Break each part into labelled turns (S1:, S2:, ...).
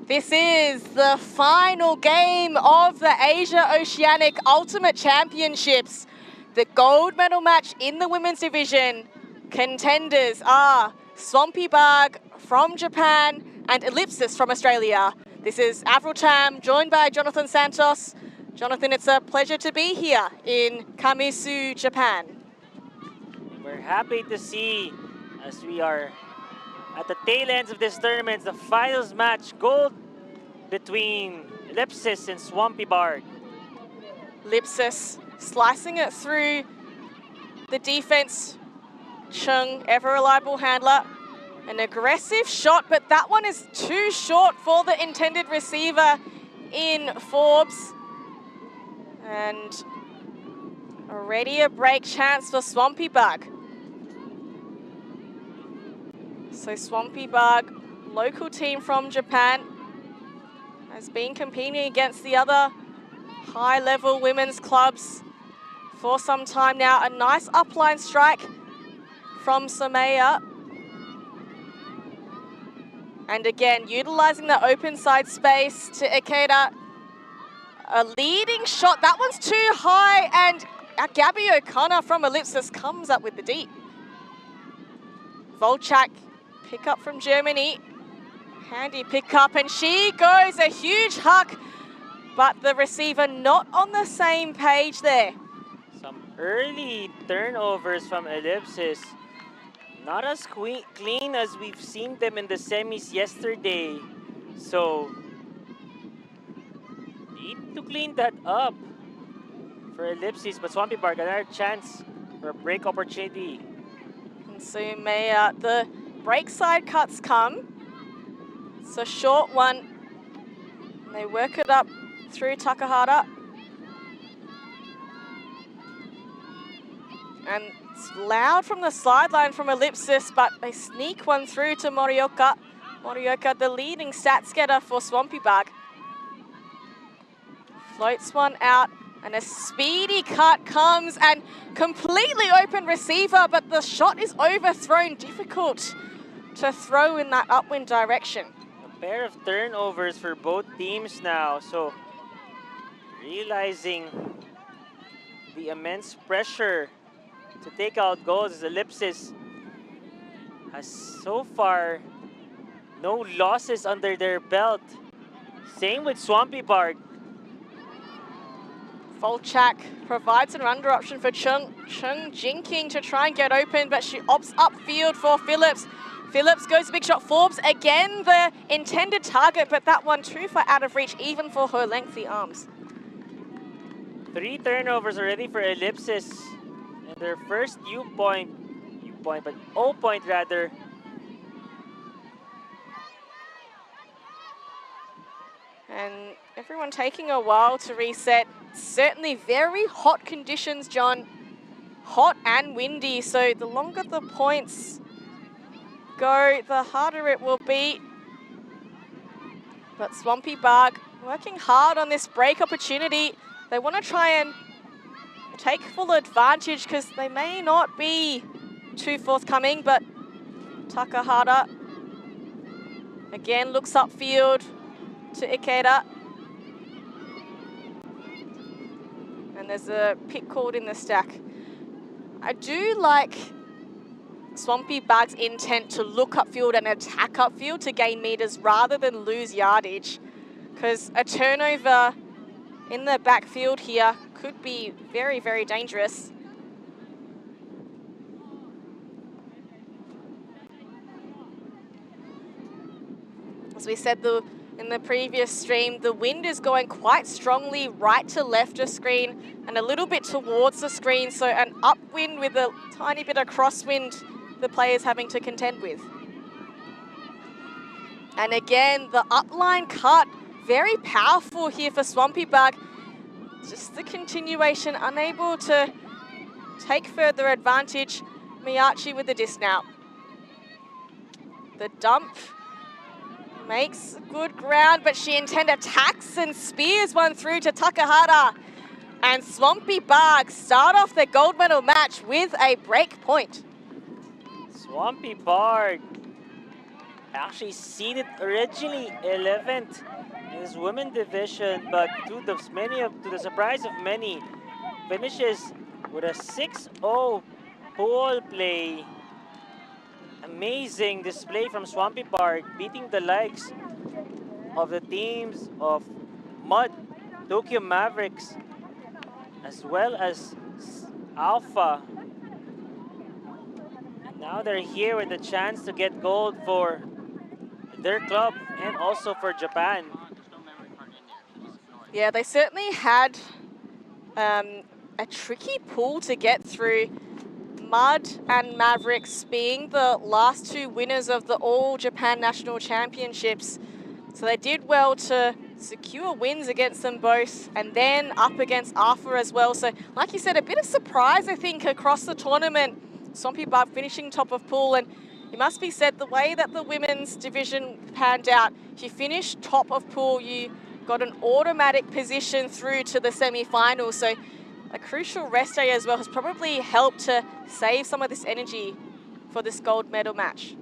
S1: This is the final game of the Asia Oceanic Ultimate Championships. The gold medal match in the women's division. Contenders are Swampy Bug from Japan and Ellipsis from Australia. This is Avril Tam, joined by Jonathan Santos. Jonathan, it's a pleasure to be here in Kamisu, Japan.
S2: We're happy to see, as we are at the tail ends of this tournament, the finals match, gold between Ellipsis and Swampy Bard.
S1: Ellipsis slicing it through the defense. Chung, ever reliable handler. An aggressive shot, but that one is too short for the intended receiver in Forbes. And already a break chance for Swampy Bug. So Swampy Bug, local team from Japan, has been competing against the other high-level women's clubs for some time now. A nice upline strike from Somaya. And again, utilizing the open side space to Ikeda. A leading shot, that one's too high, and Gabby O'Connor from Ellipsis comes up with the deep. Volchak, pick up from Germany. Handy pick up, and she goes a huge huck, but the receiver not on the same page there.
S2: Some early turnovers from Ellipsis. Not as clean as we've seen them in the semis yesterday. So, need to clean that up for Ellipsis, but Swampy Bard got another chance for a break opportunity.
S1: And so the break side cuts come. It's a short one. And they work it up through Takahata. And it's loud from the sideline from Ellipsis, but they sneak one through to Morioka. Morioka, the leading stats getter for Swampy Bug. Floats one out, and a speedy cut comes, and completely open receiver, but the shot is overthrown. Difficult to throw in that upwind direction.
S2: A pair of turnovers for both teams now, so realizing the immense pressure to take out goals as Ellipsis has so far no losses under their belt. Same with Swampy Bard.
S1: Volchak provides an under option for Chung. Chung jinking to try and get open, but she opts upfield for Phillips. Phillips goes a big shot. Forbes again the intended target, but that one too far out of reach even for her lengthy arms.
S2: 3 turnovers already for Ellipsis. And their first O point rather.
S1: And everyone taking a while to reset. Certainly very hot conditions, John. Hot and windy, so the longer the points go, the harder it will be. But Swampy Bug working hard on this break opportunity. They want to try and take full advantage because they may not be too forthcoming, but Takahata again looks upfield to Ikeda. And there's a pick called in the stack. I do like Swampy Bug's intent to look upfield and attack upfield to gain meters rather than lose yardage, because a turnover in the backfield here could be very, very dangerous. As we said in the previous stream, the wind is going quite strongly right to left of screen and a little bit towards the screen, so an upwind with a tiny bit of crosswind the player's having to contend with. And again, the upline cut, very powerful here for Swampy Bug. Just the continuation, unable to take further advantage. Miyachi with the disc now. The dump makes good ground, but she intend attacks and spears one through to Takahata. And Swampy Bug start off the gold medal match with a break point.
S2: Swampy Bard actually seeded originally 11th in this women division, but to the surprise of many, finishes with a 6-0 pole play. Amazing display from Swampy Park, beating the likes of the teams of Mud, Tokyo Mavericks, as well as Alpha. And now they're here with a chance to get gold for their club and also for Japan.
S1: Yeah, they certainly had a tricky pool to get through. Mud and Mavericks being the last two winners of the All Japan National Championships. So they did well to secure wins against them both, and then up against Alpha as well. So like you said, a bit of surprise, I think, across the tournament. Swampy Bug finishing top of pool, and it must be said, the way that the women's division panned out, if you finished top of pool, you got an automatic position through to the semi-finals. So a crucial rest day as well has probably helped to save some of this energy for this gold medal match.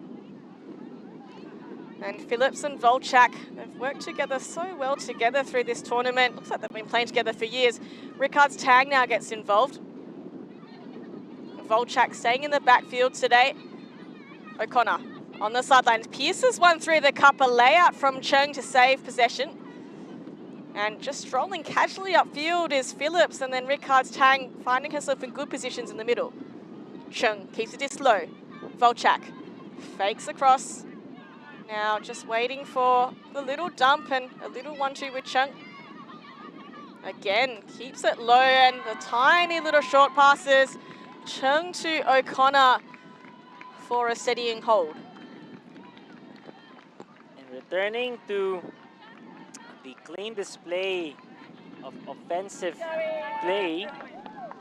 S1: And Phillips and Volchak, they've worked together so well together through this tournament. Looks like they've been playing together for years. Rickard's Tang now gets involved. Volchak staying in the backfield today. O'Connor on the sidelines. Pierces one through the cup, a layout from Chung to save possession. And just strolling casually upfield is Phillips, and then Rickard's Tang finding herself in good positions in the middle. Chung keeps it this low. Volchak fakes across. Now just waiting for the little dump and a little 1-2 with Chung. Again, keeps it low and the tiny little short passes. Chung to O'Connor for a steadying hold.
S2: And returning to the clean display of offensive play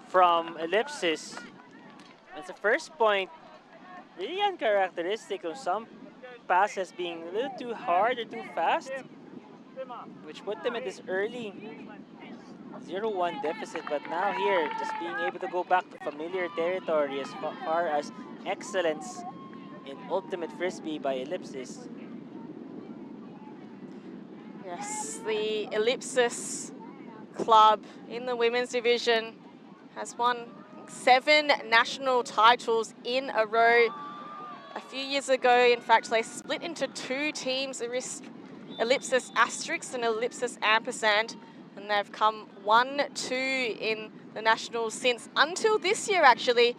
S2: from Ellipsis. That's the first point, really uncharacteristic of some passes being a little too hard or too fast, which put them in this early 0-1 deficit. But now here, just being able to go back to familiar territory as far as excellence in ultimate frisbee by Ellipsis.
S1: Yes, the Ellipsis club in the women's division has won 7 national titles in a row. A few years ago, in fact, they split into 2 teams, Ellipsis Asterix and Ellipsis Ampersand, and they've come 1-2 in the nationals since, until this year actually.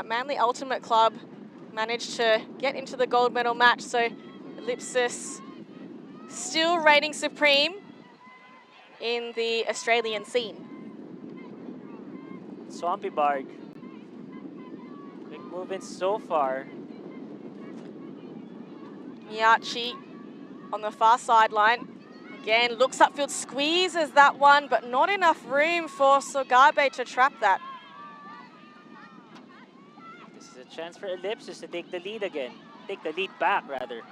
S1: Manly Ultimate Club managed to get into the gold medal match, so Ellipsis still reigning supreme in the Australian scene.
S2: Swampy Barg, quick movement so far.
S1: Miyachi on the far sideline. Again, looks upfield, squeezes that one, but not enough room for Sogabe to trap that.
S2: This is a chance for Ellipsis to take the lead again. Take the lead back, rather.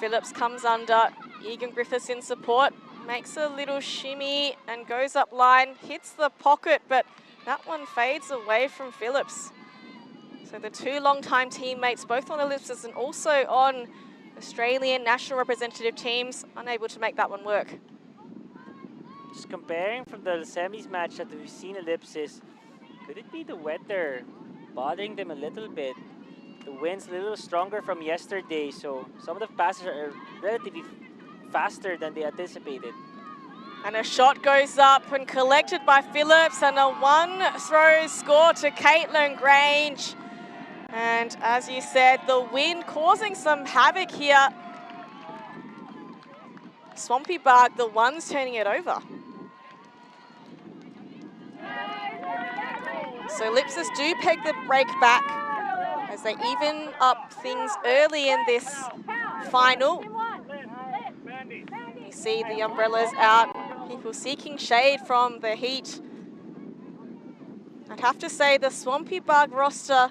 S1: Phillips comes under. Egan Griffiths in support. Makes a little shimmy and goes up line. Hits the pocket, but that one fades away from Phillips. So the 2 long-time teammates, both on Ellipsis and also on Australian national representative teams, unable to make that one work.
S2: Just comparing from the semis match that we've seen Ellipsis, could it be the weather bothering them a little bit? The wind's a little stronger from yesterday, so some of the passes are relatively faster than they anticipated.
S1: And a shot goes up and collected by Phillips, and a 1-throw score to Caitlin Grange. And as you said, the wind causing some havoc here. Swampy Bug, the ones turning it over. So Ellipsis do peg the break back as they even up things early in this final. You see the umbrellas out, people seeking shade from the heat. I'd have to say the Swampy Bug roster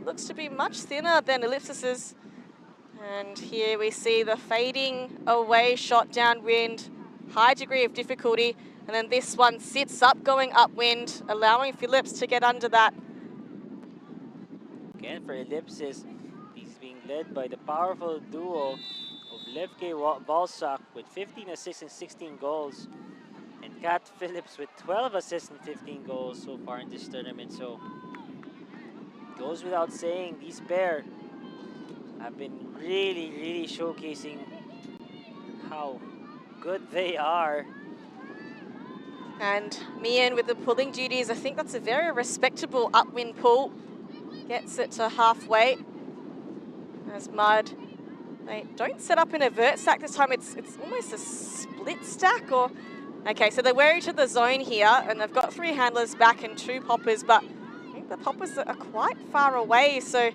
S1: looks to be much thinner than Ellipsis's. And here we see the fading away shot downwind, high degree of difficulty. And then this one sits up going upwind, allowing Phillips to get under that.
S2: Again, for Ellipsis, he's being led by the powerful duo Levke Valsak with 15 assists and 16 goals. And Kat Phillips with 12 assists and 15 goals so far in this tournament. So, goes without saying, these pair have been really showcasing how good they are.
S1: And Mian with the pulling duties, I think that's a very respectable upwind pull. Gets it to halfway. As Mud, they don't set up in a vert stack this time. It's almost a split stack or... Okay, so they're wary to the zone here, and they've got 3 handlers back and 2 poppers, but I think the poppers are quite far away, so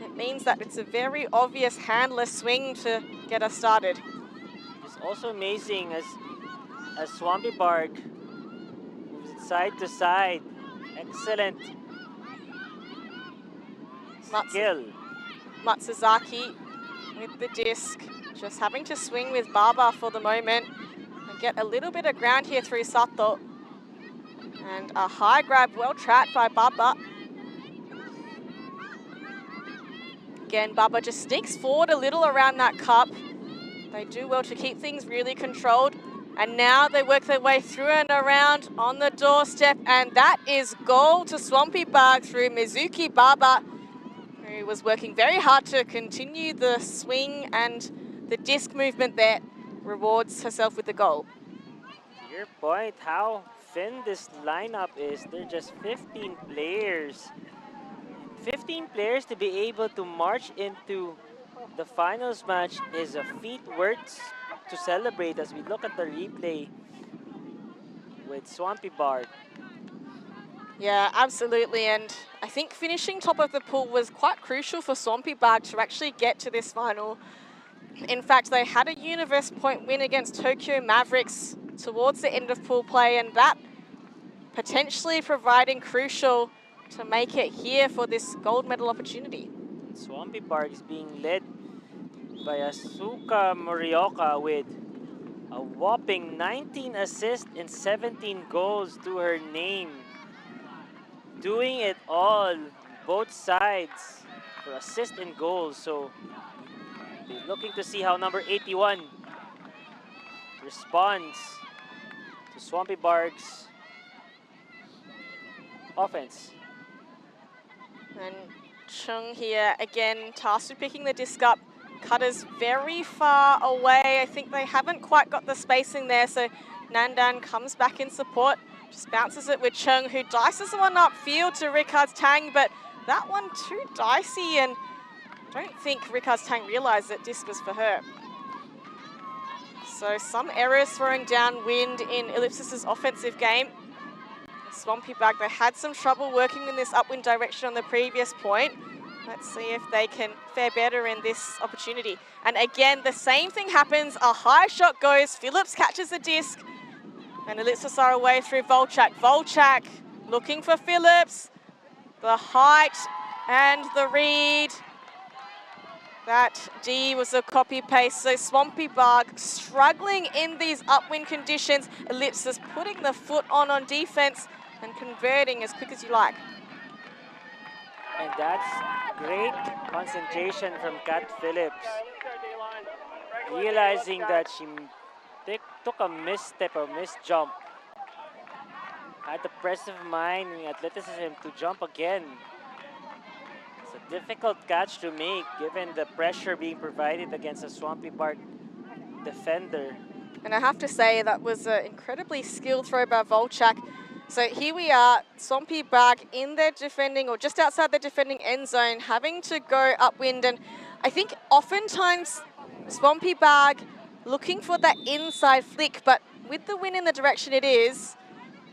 S1: it means that it's a very obvious handler swing to get us started.
S2: It's also amazing as Swampy Bark moves it side to side. Excellent skill.
S1: Matsuzaki with the disc, just having to swing with Baba for the moment. Get a little bit of ground here through Sato. And a high grab, well trapped by Baba. Again, Baba just sneaks forward a little around that cup. They do well to keep things really controlled. And now they work their way through and around on the doorstep. And that is goal to Swampy Bark through Mizuki Baba, who was working very hard to continue the swing and the disc movement there. Rewards herself with the goal.
S2: To your point, how thin this lineup is. They're just 15 players. 15 players to be able to march into the finals match is a feat worth to celebrate as we look at the replay with Swampy Bark.
S1: Yeah, absolutely. And I think finishing top of the pool was quite crucial for Swampy Bark to actually get to this final. In fact, they had a Universe point win against Tokyo Mavericks towards the end of pool play, and that potentially providing crucial to make it here for this gold medal opportunity.
S2: Swampy Bark is being led by Asuka Morioka with a whopping 19 assists and 17 goals to her name. Doing it all, both sides, for assists and goals. So, be looking to see how number 81 responds to Swampy Bark's offense.
S1: And Chung here, again, tasked with picking the disc up. Cutter's very far away. I think they haven't quite got the spacing there, so Nandan comes back in support. Just bounces it with Chung, who dices one upfield to Ricard's Tang, but that one too dicey, and I don't think Ricard's Tang realised that disc was for her. So some errors throwing downwind in Ellipsis' offensive game. Swampy Bark, they had some trouble working in this upwind direction on the previous point. Let's see if they can fare better in this opportunity. And again, the same thing happens. A high shot goes, Phillips catches the disc, and Ellipsis are away through Volchak. Volchak looking for Phillips. The height and the read. That D was a copy-paste, so Swampy Bark struggling in these upwind conditions. Ellipsis putting the foot on defense and converting as quick as you like.
S2: And that's great concentration from Kat Phillips. Realizing that she took a misstep or misjump. Had the presence of mind and athleticism to jump again. It's a difficult catch to make given the pressure being provided against a Swampy Bark defender.
S1: And I have to say that was an incredibly skilled throw by Volchak. So here we are, Swampy Bark in their defending, or just outside the defending end zone, having to go upwind. And I think oftentimes Swampy Bark looking for that inside flick, but with the wind in the direction it is,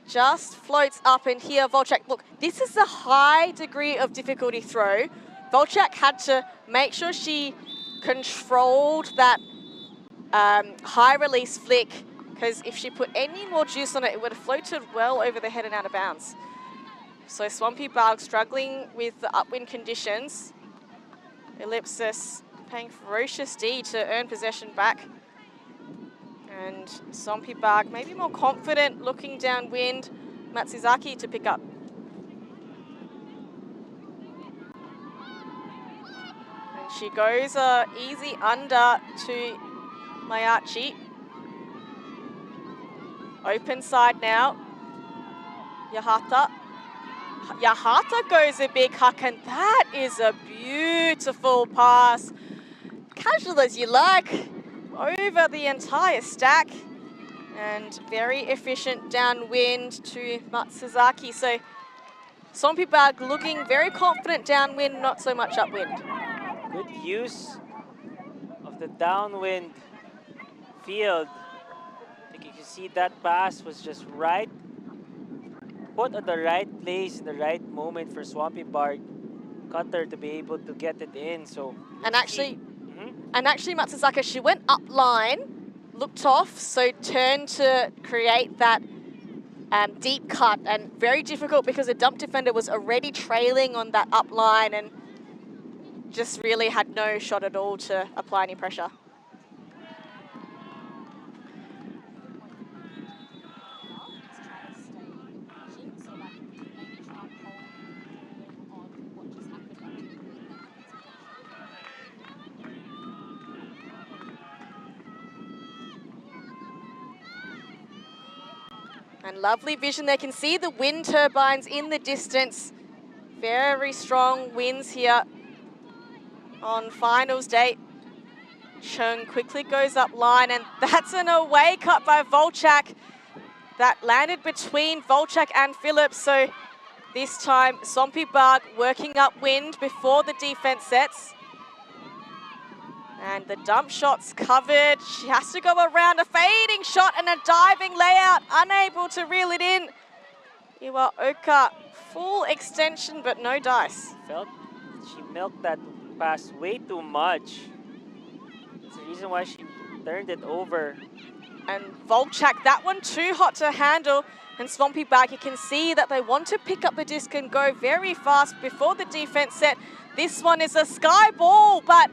S1: just floats up. And here Volchak, look, this is a high degree of difficulty throw. Volchak had to make sure she controlled that high release flick, because if she put any more juice on it, it would have floated well over the head and out of bounds. So Swampy Bark struggling with the upwind conditions. Ellipsis paying ferocious D to earn possession back. And Swampy Bark maybe more confident looking downwind. Matsuzaki to pick up. And she goes easy under to Mayachi. Open side now. Yahata. Yahata goes a big huck, and that is a beautiful pass. Casual as you like, over the entire stack. And very efficient downwind to Matsuzaki. So Swampy-Bug looking very confident downwind, not so much upwind.
S2: Good use of the downwind field. I think you can see that pass was just right, put at the right place in the right moment for Swampy-Bug Cutter to be able to get it in. So
S1: And actually, Matsuzaki, she went up line, looked off, so turned to create that deep cut, and very difficult because the dump defender was already trailing on that up line and just really had no shot at all to apply any pressure. And lovely vision. They can see the wind turbines in the distance. Very strong winds here on finals day. Chung quickly goes up line, and that's an away cut by Volchak that landed between Volchak and Phillips. So this time, Swampy-Bug working upwind before the defense sets. And the dump shot's covered. She has to go around a fading shot and a diving layout, unable to reel it in. Iwaoka, full extension, but no dice.
S2: Felt she milked that pass way too much. That's the reason why she turned it over.
S1: And Volchak, that one too hot to handle. And Swampy-Bug, you can see that they want to pick up the disc and go very fast before the defense set. This one is a sky ball, but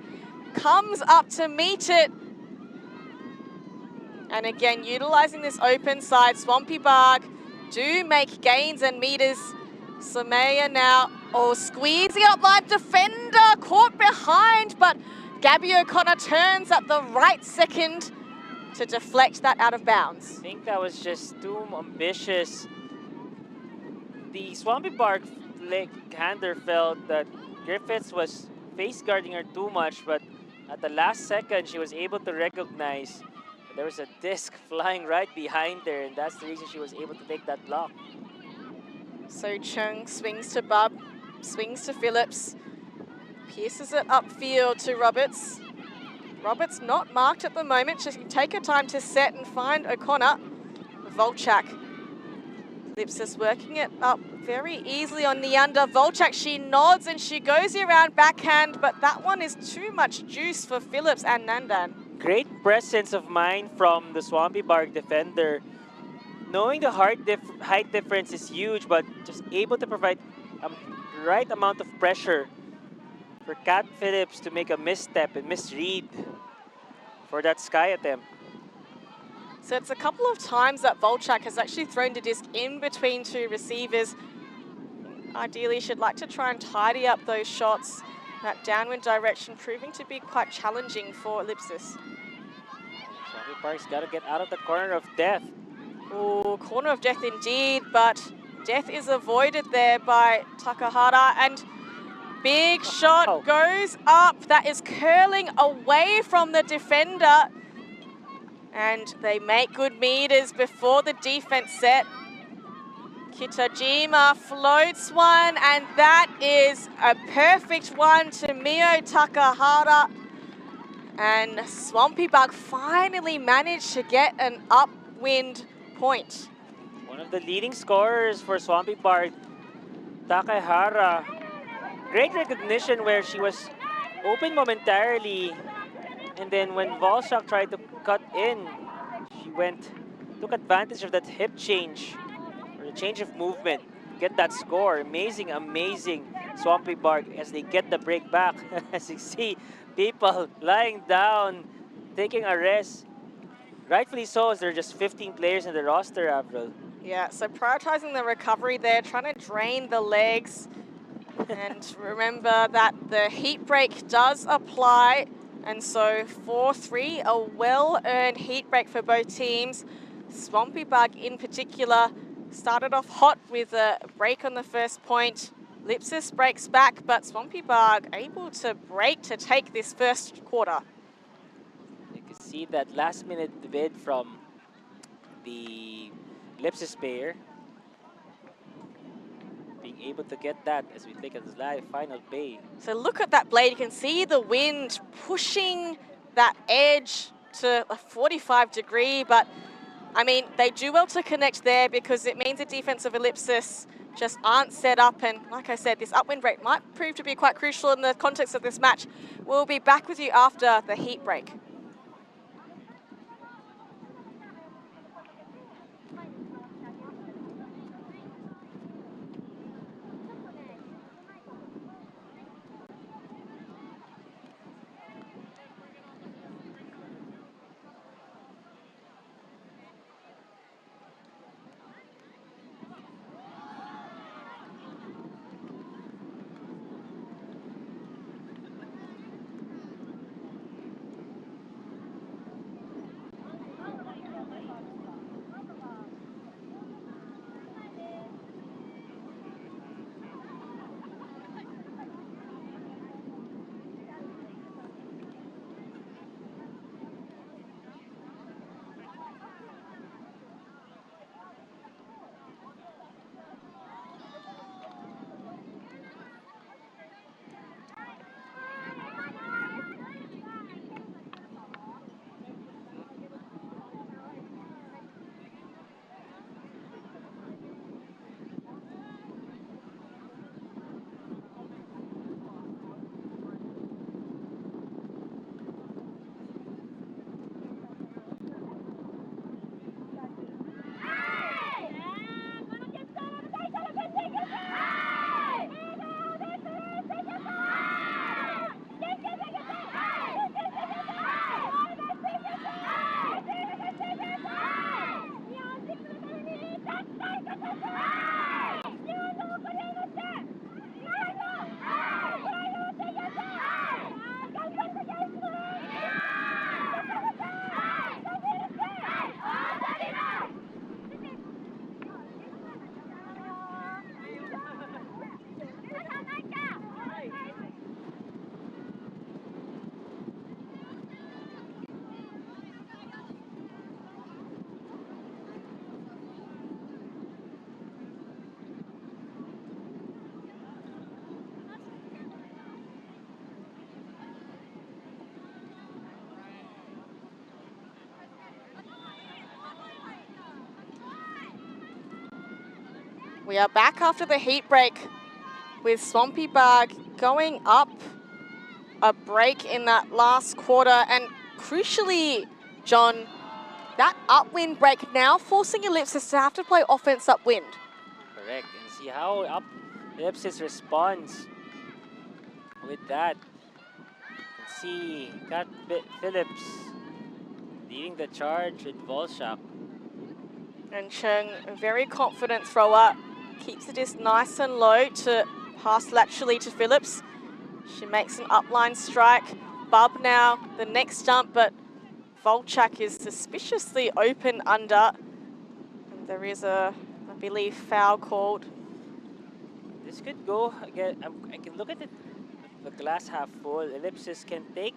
S1: comes up to meet it. And again, utilizing this open side, Swampy-Bug do make gains and meters. Somaya now, squeezing up line, defender caught behind, but Gabby O'Connor turns at the right second to deflect that out of bounds.
S2: I think that was just too ambitious. The Swampy-Bug hander felt that Griffiths was face guarding her too much, but at the last second, she was able to recognize that there was a disc flying right behind her, and that's the reason she was able to take that block.
S1: So Chung swings to Bub, swings to Phillips, pierces it upfield to Roberts. Roberts not marked at the moment. She can take her time to set and find O'Connor. Volchak. Lipsis working it up very easily on the under. Volchak, she nods and she goes around backhand, but that one is too much juice for Phillips and Nandan.
S2: Great presence of mind from the Swampy-Bug defender. Knowing the height difference is huge, but just able to provide a right amount of pressure for Kat Phillips to make a misstep and misread for that sky attempt.
S1: So it's a couple of times that Volchak has actually thrown the disc in between two receivers. Ideally, she'd like to try and tidy up those shots. That downwind direction proving to be quite challenging for Ellipsis.
S2: Swampy-Bug's got to get out of the corner of death.
S1: Oh, corner of death indeed, but death is avoided there by Takahara, and big shot goes up. That is curling away from the defender. And they make good meters before the defense set. Kitajima floats one, and that is a perfect one to Mio Takahara. And Swampy-Bug finally managed to get an upwind point.
S2: One of the leading scorers for Swampy-Bug, Takahara. Great recognition where she was open momentarily, and then when Volchak tried to cut in, she took advantage of that hip change, or the change of movement, get that score. Amazing, amazing Swampy-Bug as they get the break back. As you see, people lying down, taking a rest. Rightfully so, as there are just 15 players in the roster, Avril.
S1: Yeah, so prioritizing the recovery there, trying to drain the legs. And remember that the heat break does apply And so 4-3, a well-earned heat break for both teams. Swampy Bug in particular started off hot with a break on the first point. Lipsis breaks back, but Swampy Bug able to break to take this first quarter.
S2: You can see that last-minute vid from the Lipsis player, being able to get that as we take a live final bay.
S1: So look at that blade. You can see the wind pushing that edge to a 45-degree, but I mean, they do well to connect there because it means the defense of Ellipsis just aren't set up. And like I said, this upwind break might prove to be quite crucial in the context of this match. We'll be back with you after the heat break. We are back after the heat break with Swampy Bug going up a break in that last quarter. And crucially, John, that upwind break now forcing Ellipsis to have to play offense upwind.
S2: Correct. And see how Ellipsis responds with that. You can see Kat Phillips leading the charge with Volshak.
S1: And Cheng, a very confident thrower, keeps the disc nice and low to pass laterally to Phillips. She makes an upline strike. Bub now, the next jump, but Volchak is suspiciously open under. And there is a, I believe, foul called.
S2: This could go again. I can look at it, the glass half full. Ellipsis can take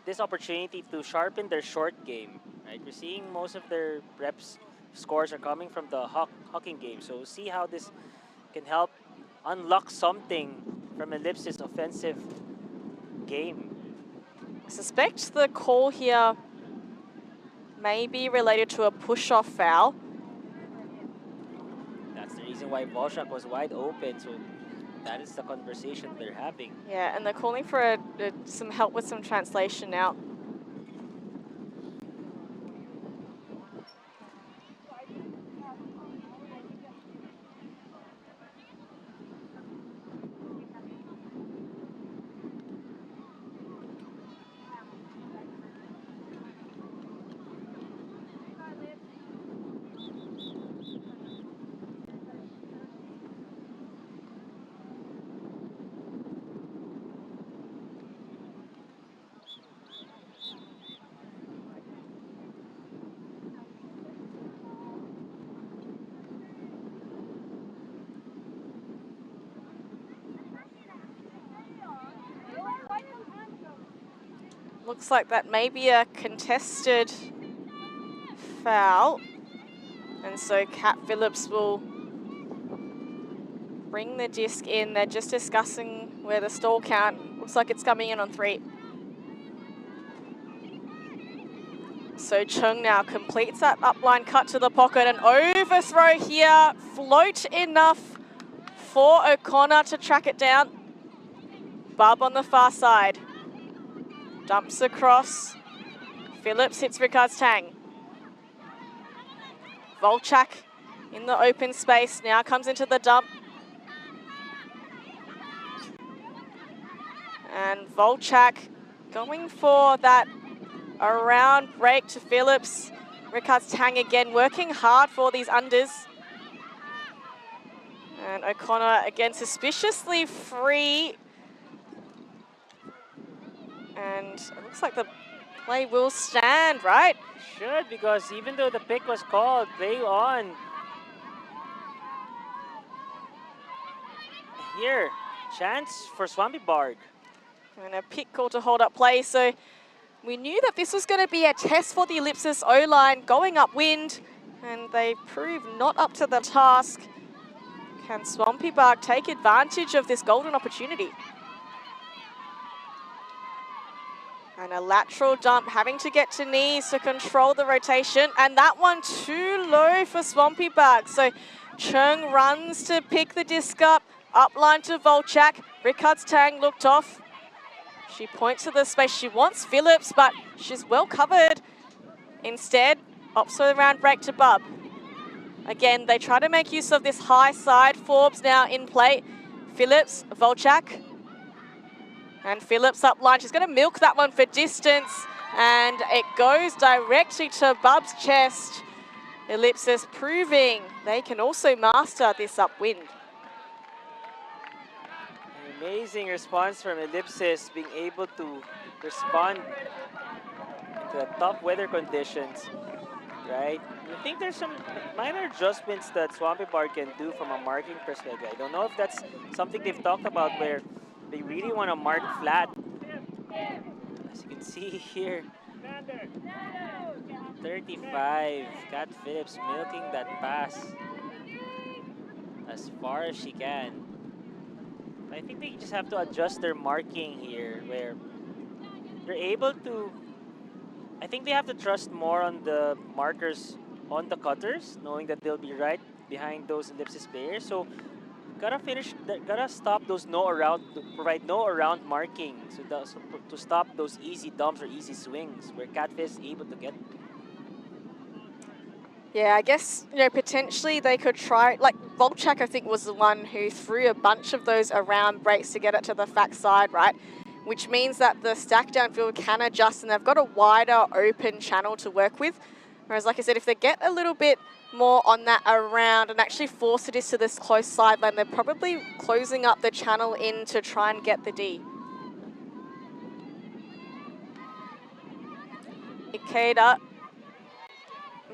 S2: this opportunity to sharpen their short game. Right, we're seeing most of their reps scores are coming from the hawking game. So see how this can help unlock something from Ellipsis' offensive game.
S1: I suspect the call here may be related to a push-off foul.
S2: That's the reason why Volshak was wide open. So that is the conversation they're having.
S1: Yeah, and they're calling for some help with some translation now. looks like that may be a contested foul. And so Kat Phillips will bring the disc in. They're just discussing where the stall count. Looks like it's coming in on 3. So Chung now completes that upline cut to the pocket. An overthrow here. Float enough for O'Connor to track it down. Bub on the far side. Dumps across. Phillips hits Rickard's Tang. Volchak in the open space. Now comes into the dump. And Volchak going for that around break to Phillips. Rickard's Tang again working hard for these unders. And O'Connor again suspiciously free. And it looks like the play will stand, right?
S2: Should, because even though the pick was called, play on. Here, chance for Swampy Barg.
S1: And a pick call to hold up play. So we knew that this was going to be a test for the Ellipsis O-line going upwind, and they proved not up to the task. Can Swampy Barg take advantage of this golden opportunity? And a lateral dump, having to get to knees to control the rotation. And that one too low for Swampy Barg. So Chung runs to pick the disc up. Upline to Volchak. Rickard's Tang looked off. She points to the space. She wants Phillips, but she's well covered. Instead, opts for the round break to Bub. Again, they try to make use of this high side. Forbes now in play. Phillips, Volchak. And Phillips up line. She's going to milk that one for distance. And it goes directly to Bub's chest. Ellipsis proving they can also master this upwind.
S2: An amazing response from Ellipsis, being able to respond to the tough weather conditions, right? I think there's some minor adjustments that Swampy Barg can do from a marking perspective. I don't know if that's something they've talked about where they really want to mark flat. As you can see here, 35. Kat Phillips milking that pass as far as she can. I think they just have to adjust their marking here, where they're able to. I think they have to trust more on the markers on the cutters, knowing that they'll be right behind those Ellipsis players. So gotta stop those provide no around marking, so to stop those easy dumps or easy swings where Catfish is able to get.
S1: Yeah, I guess, potentially they could try, like Volchak I think was the one who threw a bunch of those around breaks to get it to the fact side, right? Which means that the stack downfield can adjust and they've got a wider open channel to work with. Whereas, like I said, if they get a little bit more on that around and actually force it into this close sideline, they're probably closing up the channel in to try and get the D. Ikeda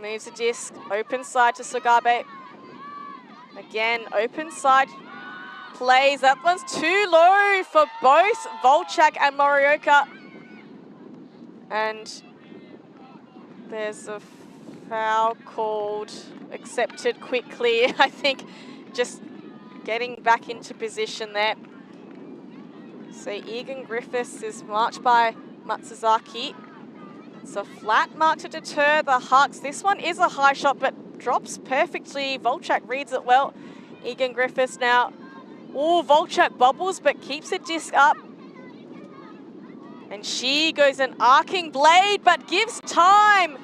S1: moves the disc, open side to Sugabe. Again, open side plays. That one's too low for both Volchak and Morioka. And there's a foul called, accepted quickly. I think just getting back into position there. So Egan Griffiths is marked by Matsuzaki. It's a flat mark to deter the Hucks. This one is a high shot, but drops perfectly. Volchak reads it well. Egan Griffiths now. Oh, Volchak bubbles, but keeps the disc up. And she goes an arcing blade, but gives time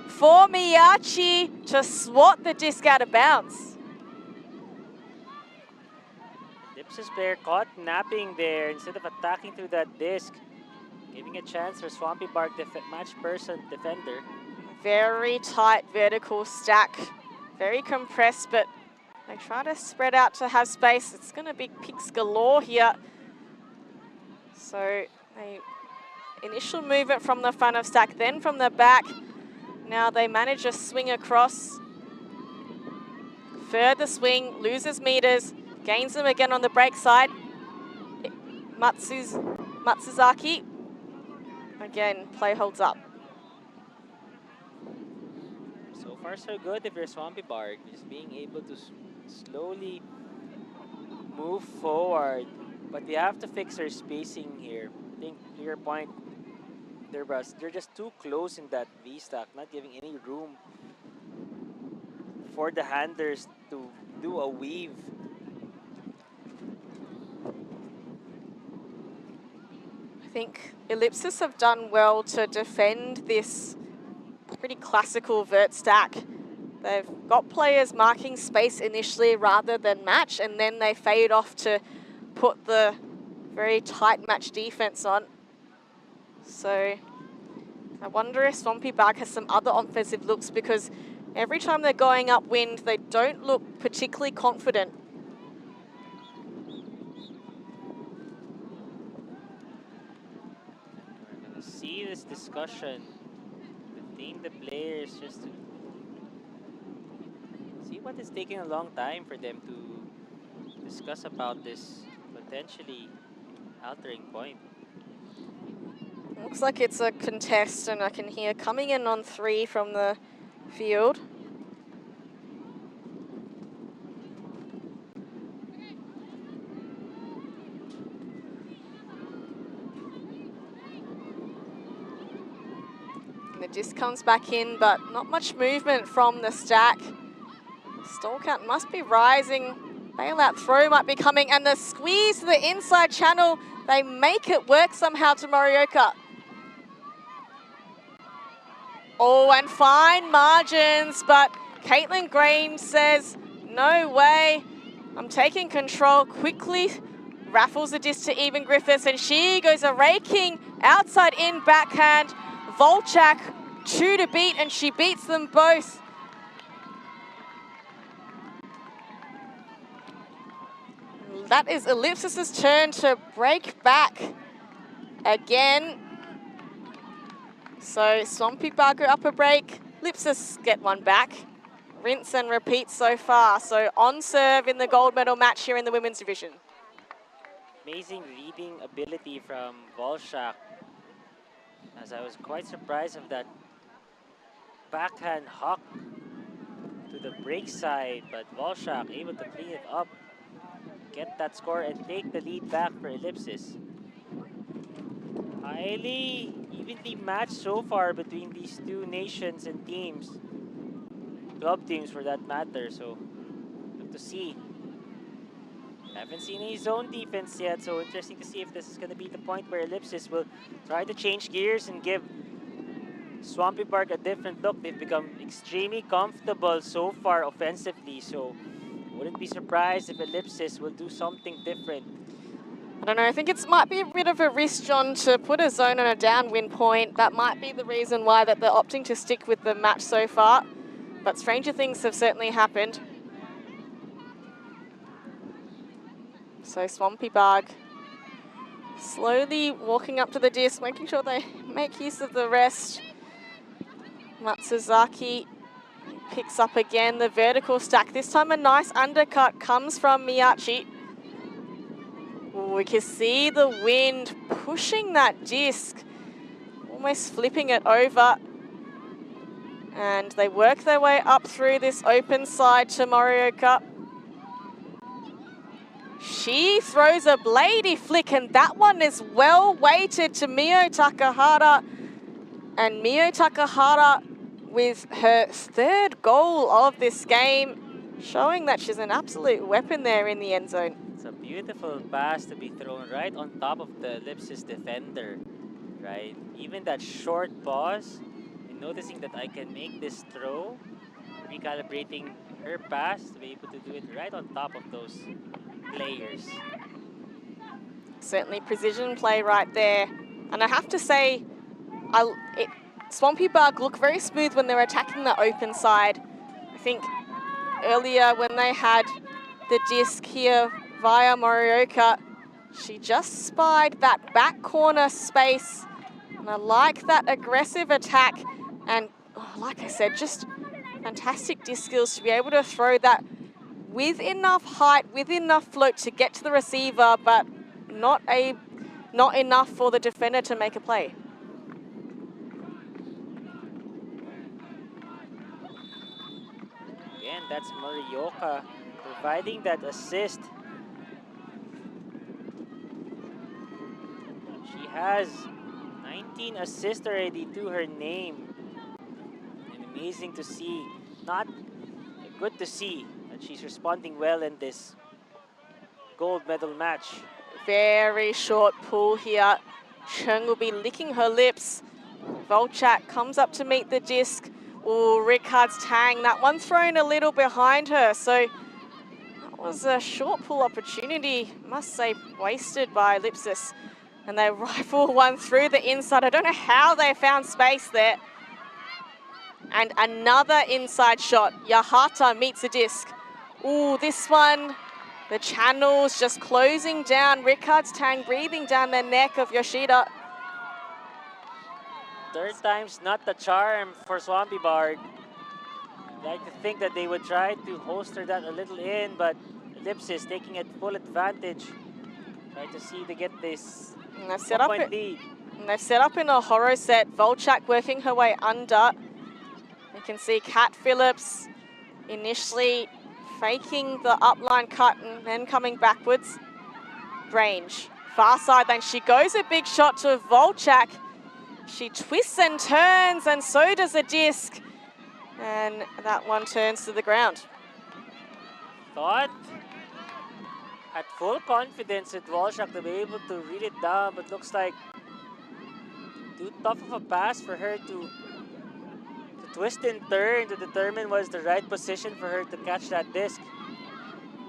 S1: for Miyachi to swat the disc out of bounds.
S2: Ellipsis player caught napping there instead of attacking through that disc, giving a chance for Swampy Barg match person defender. Very
S1: tight vertical stack, very compressed, but they try to spread out to have space. It's going to be picks galore here. So initial movement from the front of stack, then from the back. Now they manage a swing across. Further swing, loses meters, gains them again on the break side. Matsuzaki. Again, play holds up.
S2: So far, so good if you're Swampy Bark. Just being able to slowly move forward. But they have to fix their spacing here. I think, to your point, they're just too close in that V-stack, not giving any room for the handlers to do a weave.
S1: I think Ellipsis have done well to defend this pretty classical vert stack. They've got players marking space initially rather than match, and then they fade off to put the very tight match defense on. So I wonder if Swampy Bark has some other offensive looks, because every time they're going upwind, they don't look particularly confident.
S2: We're gonna see this discussion between the players just to see what is taking a long time for them to discuss about this potentially altering point.
S1: Looks like it's a contest, and I can hear coming in on 3 from the field. And the disc comes back in, but not much movement from the stack. Stall count must be rising. Bailout throw might be coming, and the squeeze to the inside channel. They make it work somehow to Morioka. Oh, and fine margins, but Caitlin Green says, no way, I'm taking control. Quickly raffles the disc to Even Griffiths, and she goes a raking outside in backhand. Volchak, 2 to beat, and she beats them both. That is Ellipsis's turn to break back again. So Swampy Bark go up a break, Ellipsis get one back. Rinse and repeat so far. So on serve in the gold medal match here in the women's division.
S2: Amazing reading ability from Volchak, as I was quite surprised of that backhand hook to the break side, but Volchak able to clean it up, get that score, and take the lead back for Ellipsis. Highly evenly matched so far between these two nations and teams. Club teams for that matter, so good to see. Haven't seen any zone defense yet, so interesting to see if this is going to be the point where Ellipsis will try to change gears and give Swampy Bark a different look. They've become extremely comfortable so far offensively, so wouldn't be surprised if Ellipsis will do something different.
S1: I don't know, I think it might be a bit of a risk, John, to put a zone on a downwind point. That might be the reason why that they're opting to stick with the match so far. But stranger things have certainly happened. So Swampy Bark slowly walking up to the disc, making sure they make use of the rest. Matsuzaki picks up again the vertical stack. This time a nice undercut comes from Miyachi. We can see the wind pushing that disc, almost flipping it over. And they work their way up through this open side to Morioka. She throws a bladey flick, and that one is well weighted to Mio Takahara. And Mio Takahara with her 3rd goal of this game, showing that she's an absolute weapon there in the end zone.
S2: It's a beautiful pass to be thrown right on top of the Ellipsis defender, right? Even that short pause, and noticing that I can make this throw, recalibrating her pass to be able to do it right on top of those players.
S1: Certainly precision play right there. And I have to say, Swampy Bark look very smooth when they're attacking the open side. I think earlier when they had the disc here via Morioka, she just spied that back corner space. And I like that aggressive attack. And like I said, just fantastic disc skills to be able to throw that with enough height, with enough float to get to the receiver, but not enough for the defender to make a play.
S2: Again, that's Morioka providing that assist. She has 19 assists already to her name. And amazing to see, not good to see that she's responding well in this gold medal match.
S1: Very short pull here. Cheng will be licking her lips. Volchak comes up to meet the disc. Oh, Ricard's Tang, that one thrown a little behind her. So that was a short pull opportunity, must say, wasted by Lipsis. And they rifle one through the inside. I don't know how they found space there. And another inside shot. Yahata meets the disc. Ooh, this one, the channels just closing down. Ricard's Tang breathing down the neck of Yoshida.
S2: Third time's not the charm for Swampy Bard. I'd like to think that they would try to holster that a little in, but Lipsis taking it full advantage. Try to see to get this
S1: And they've set up
S2: point lead.
S1: And they've set up in a horror set. Volchak working her way under. You can see Kat Phillips initially faking the upline cut and then coming backwards. Range. Far side, then she goes a big shot to Volchak. She twists and turns, and so does the disc. And that one turns to the ground.
S2: Thought had full confidence with Volchak to be able to reel it down, but looks like too tough of a pass for her to twist and turn to determine what's the right position for her to catch that disc.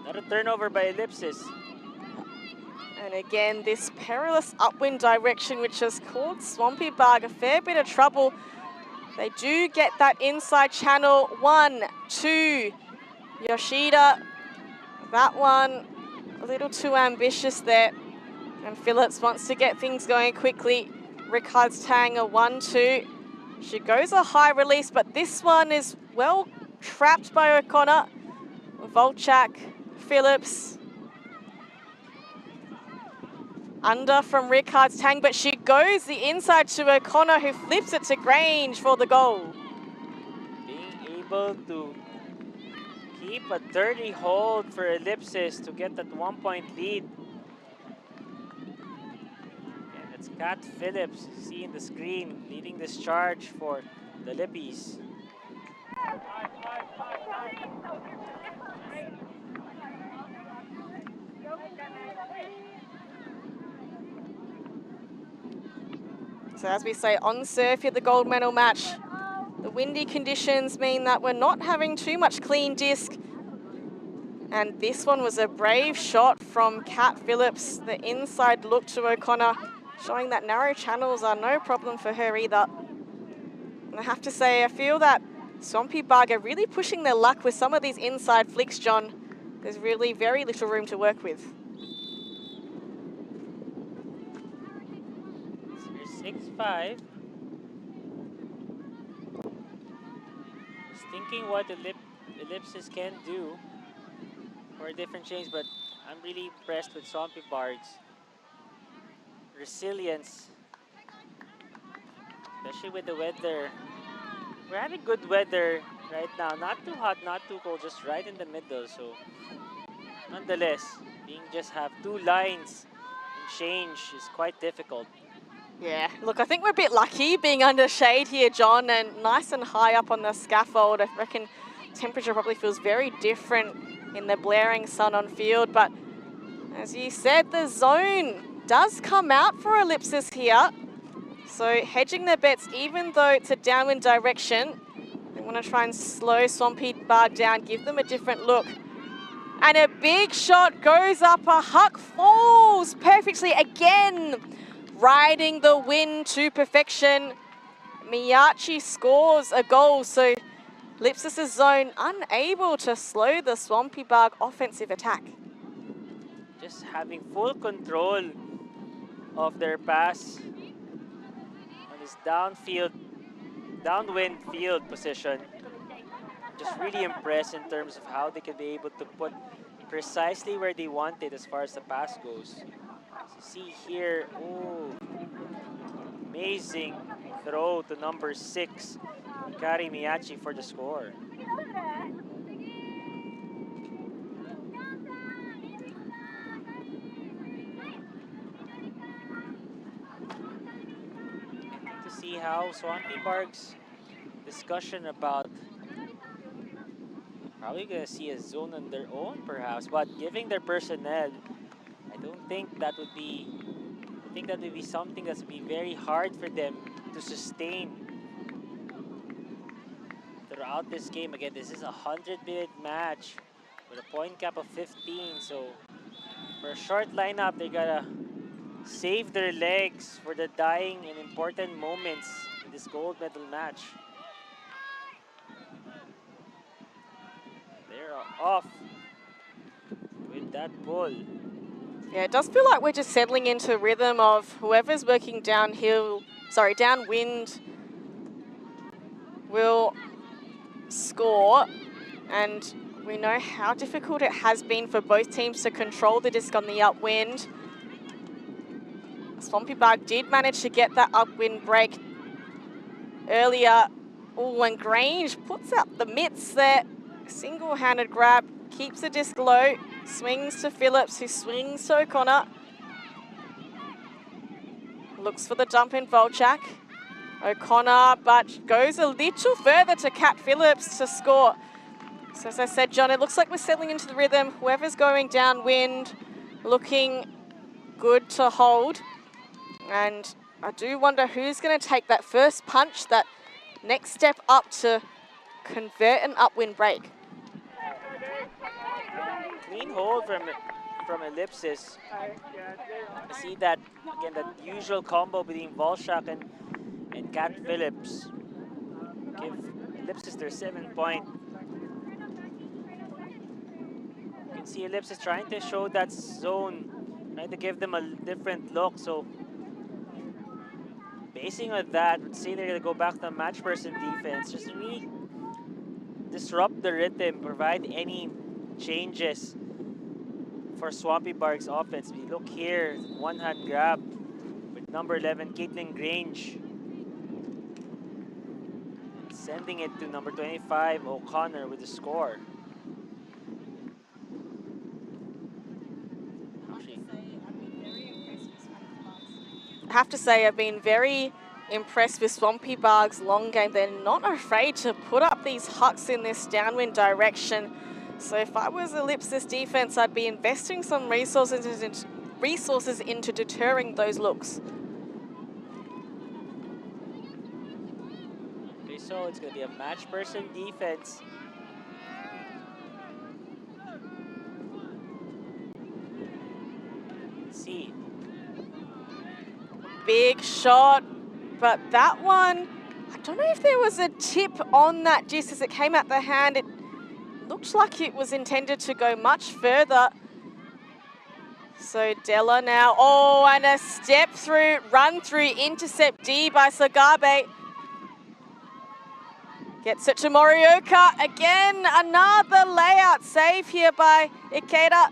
S2: Not a turnover by Ellipsis.
S1: And again, this perilous upwind direction, which has caused Swampy Bug a fair bit of trouble. They do get that inside channel. 1, 2. Yoshida, that one a little too ambitious there. And Phillips wants to get things going quickly. Ricard's Tang a 1, 2. She goes a high release, but this one is well trapped by O'Connor. Volchak, Phillips. Under from Ricard's Tang, but she goes the inside to O'Connor, who flips it to Grange for the goal.
S2: Being able to keep a dirty hold for Ellipsis to get that 1-point lead. And it's Kat Phillips, seeing the screen, leading this charge for the Lippies.
S1: So as we say, on surf here, the gold medal match. The windy conditions mean that we're not having too much clean disc. And this one was a brave shot from Kat Phillips. The inside look to O'Connor, showing that narrow channels are no problem for her either. And I have to say, I feel that Swampy Bug are really pushing their luck with some of these inside flicks, John. There's really very little room to work with.
S2: 6-5. Just thinking what Ellipsis can do for a different change, but I'm really impressed with Swampy Bard's resilience, especially with the weather. We're having good weather right now. Not too hot, not too cold, just right in the middle. So nonetheless, being just have two lines and change is quite difficult.
S1: Yeah, look, I think we're a bit lucky being under shade here, John, and nice and high up on the scaffold. I reckon temperature probably feels very different in the blaring sun on field, but as you said, the zone does come out for Ellipsis here. So hedging their bets, even though it's a downwind direction, they want to try and slow Swampy Bug down, give them a different look. And a big shot goes up, a huck falls perfectly again. Riding the wind to perfection. Miyachi scores a goal, so Lipsis' zone unable to slow the Swampy Bug offensive attack.
S2: Just having full control of their pass on this downwind field position. Just really impressed in terms of how they can be able to put precisely where they want it as far as the pass goes. See here, oh, amazing throw to number 6, Hikari Miyachi for the score. how Swampy Park's discussion about probably gonna see a zone on their own perhaps, but giving their personnel, I don't think that would be, I think that would be something that's be very hard for them to sustain throughout this game. Again, this is a 100-minute match with a point cap of 15, so for a short lineup, they gotta save their legs for the dying and important moments in this gold medal match. They're off with that pull.
S1: Yeah, it does feel like we're just settling into a rhythm of whoever's working downwind will score. And we know how difficult it has been for both teams to control the disc on the upwind. Swampy Bug did manage to get that upwind break earlier. Oh, and Grange puts up the mitts there. Single-handed grab, keeps the disc low, swings to Phillips, who swings to O'Connor. Looks for the dump in Volchak. O'Connor, but goes a little further to Cat Phillips to score. So as I said, John, it looks like we're settling into the rhythm. Whoever's going downwind, looking good to hold. And I do wonder who's going to take that first punch, that next step up to convert an upwind break.
S2: Clean hold from Ellipsis. I see that, again, that usual combo between Volchak and Cat Phillips. Give Ellipsis their 7-point. You can see Ellipsis trying to show that zone, trying to give them a different look. So basing on that, would say they're gonna go back to match person defense, just really disrupt the rhythm, provide any changes for Swampy Bug's offense. We look here, one-hand grab with number 11, Caitlin Grange. Sending it to number 25, O'Connor, with the score.
S1: I have to say, I've been very impressed with Swampy Bug's long game. They're not afraid to put up these hucks in this downwind direction. So if I was Ellipsis defense, I'd be investing some resources into deterring those looks.
S2: Okay, so it's going to be a match person defense. Let's see.
S1: Big shot, but that one, I don't know if there was a tip on that disc as it came out the hand. It looked like it was intended to go much further. So Della now, oh, and a step through, run through, intercept D by Sagabe. Gets it to Morioka. Again, another layout save here by Ikeda.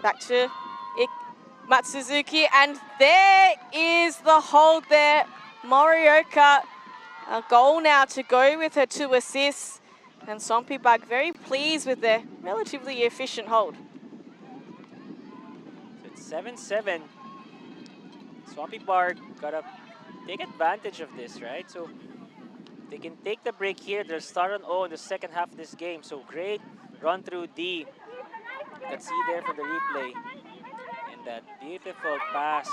S1: Back to Matsuzuki, and there is the hold there. Morioka, a goal now to go with her 2 assists. And Swampy Bug very pleased with their relatively efficient hold.
S2: So it's 7-7. Swampy Bug gotta take advantage of this, right? So they can take the break here. They'll start on O in the second half of this game. So great run through D. You can see there from the replay. And that beautiful pass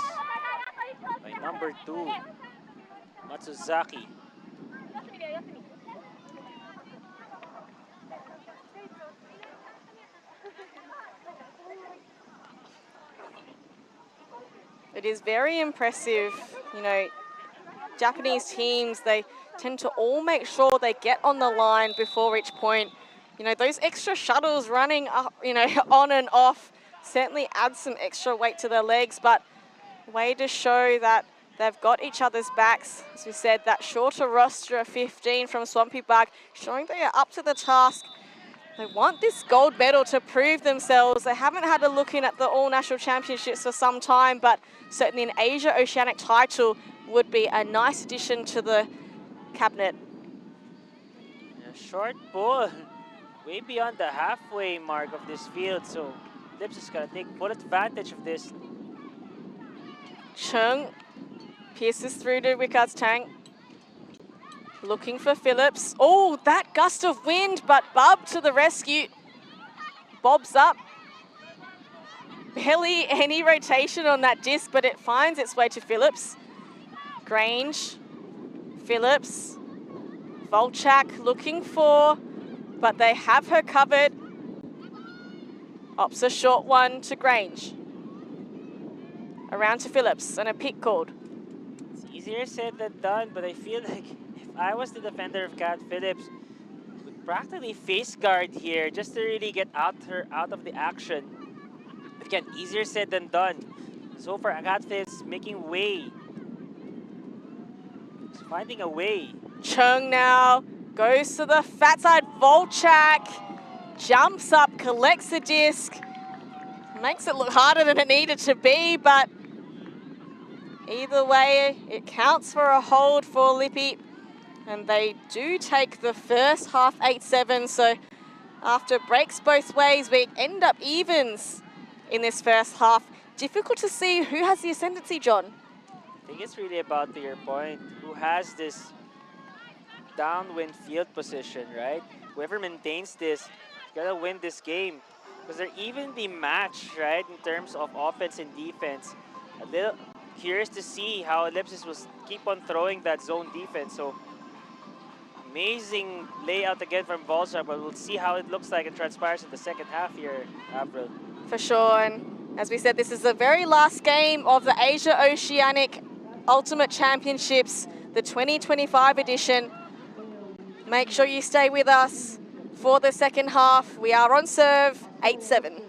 S2: by number 2, Matsuzaki.
S1: It is very impressive. You know, Japanese teams, they tend to all make sure they get on the line before each point. You know, those extra shuttles running up, you know, on and off certainly add some extra weight to their legs, but way to show that they've got each other's backs. As we said, that shorter roster of 15 from Swampy Bug, showing they are up to the task. They want this gold medal to prove themselves. They haven't had a look in at the All National Championships for some time, but certainly an Asia Oceanic title would be a nice addition to the cabinet.
S2: A short ball, way beyond the halfway mark of this field, so Lips is gonna take full advantage of this.
S1: Chung Pierces through to Wickard's tank. Looking for Phillips. Oh, that gust of wind, but Bub to the rescue. Bob's up. Barely any rotation on that disc, but it finds its way to Phillips. Grange, Phillips, Volchak looking for, but they have her covered. Opts a short one to Grange. Around to Phillips and a pick called.
S2: It's easier said than done, but I feel like if I was the defender of Kat Phillips, would practically face guard here just to really get her out of the action. Again, easier said than done. So far, Kat Phillips making way. She's finding a way.
S1: Chung now goes to the fat side. Volchak jumps up, collects the disc. Makes it look harder than it needed to be, but either way, it counts for a hold for Lippy. And they do take the first half 8-7. So after breaks both ways, we end up evens in this first half. Difficult to see who has the ascendancy, John.
S2: I think it's really about, to your point, who has this downwind field position, right? Whoever maintains this is gonna win this game. Because they're evenly matched, right, in terms of offense and defense. A little curious to see how Ellipsis will keep on throwing that zone defense. So amazing layout again from Volchak, but we'll see how it looks like and transpires in the second half here, Avril.
S1: For sure, and as we said, this is the very last game of the Asia Oceanic Ultimate Championships, the 2025 edition. Make sure you stay with us for the second half. We are on serve, 8-7.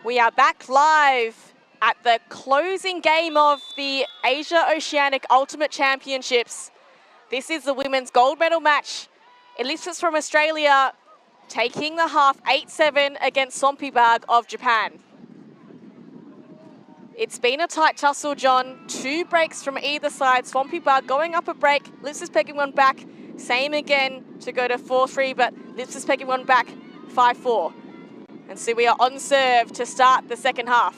S1: We are back live at the closing game of the Asia Oceanic Ultimate Championships. This is the women's gold medal match. Ellipsis from Australia taking the half 8-7 against Swampibag of Japan. It's been a tight tussle, John. 2 breaks from either side. Swampibag going up a break. Ellipsis pegging one back. Same again to go to 4-3, but Ellipsis pegging one back, 5-4. And so we are on serve to start the second half.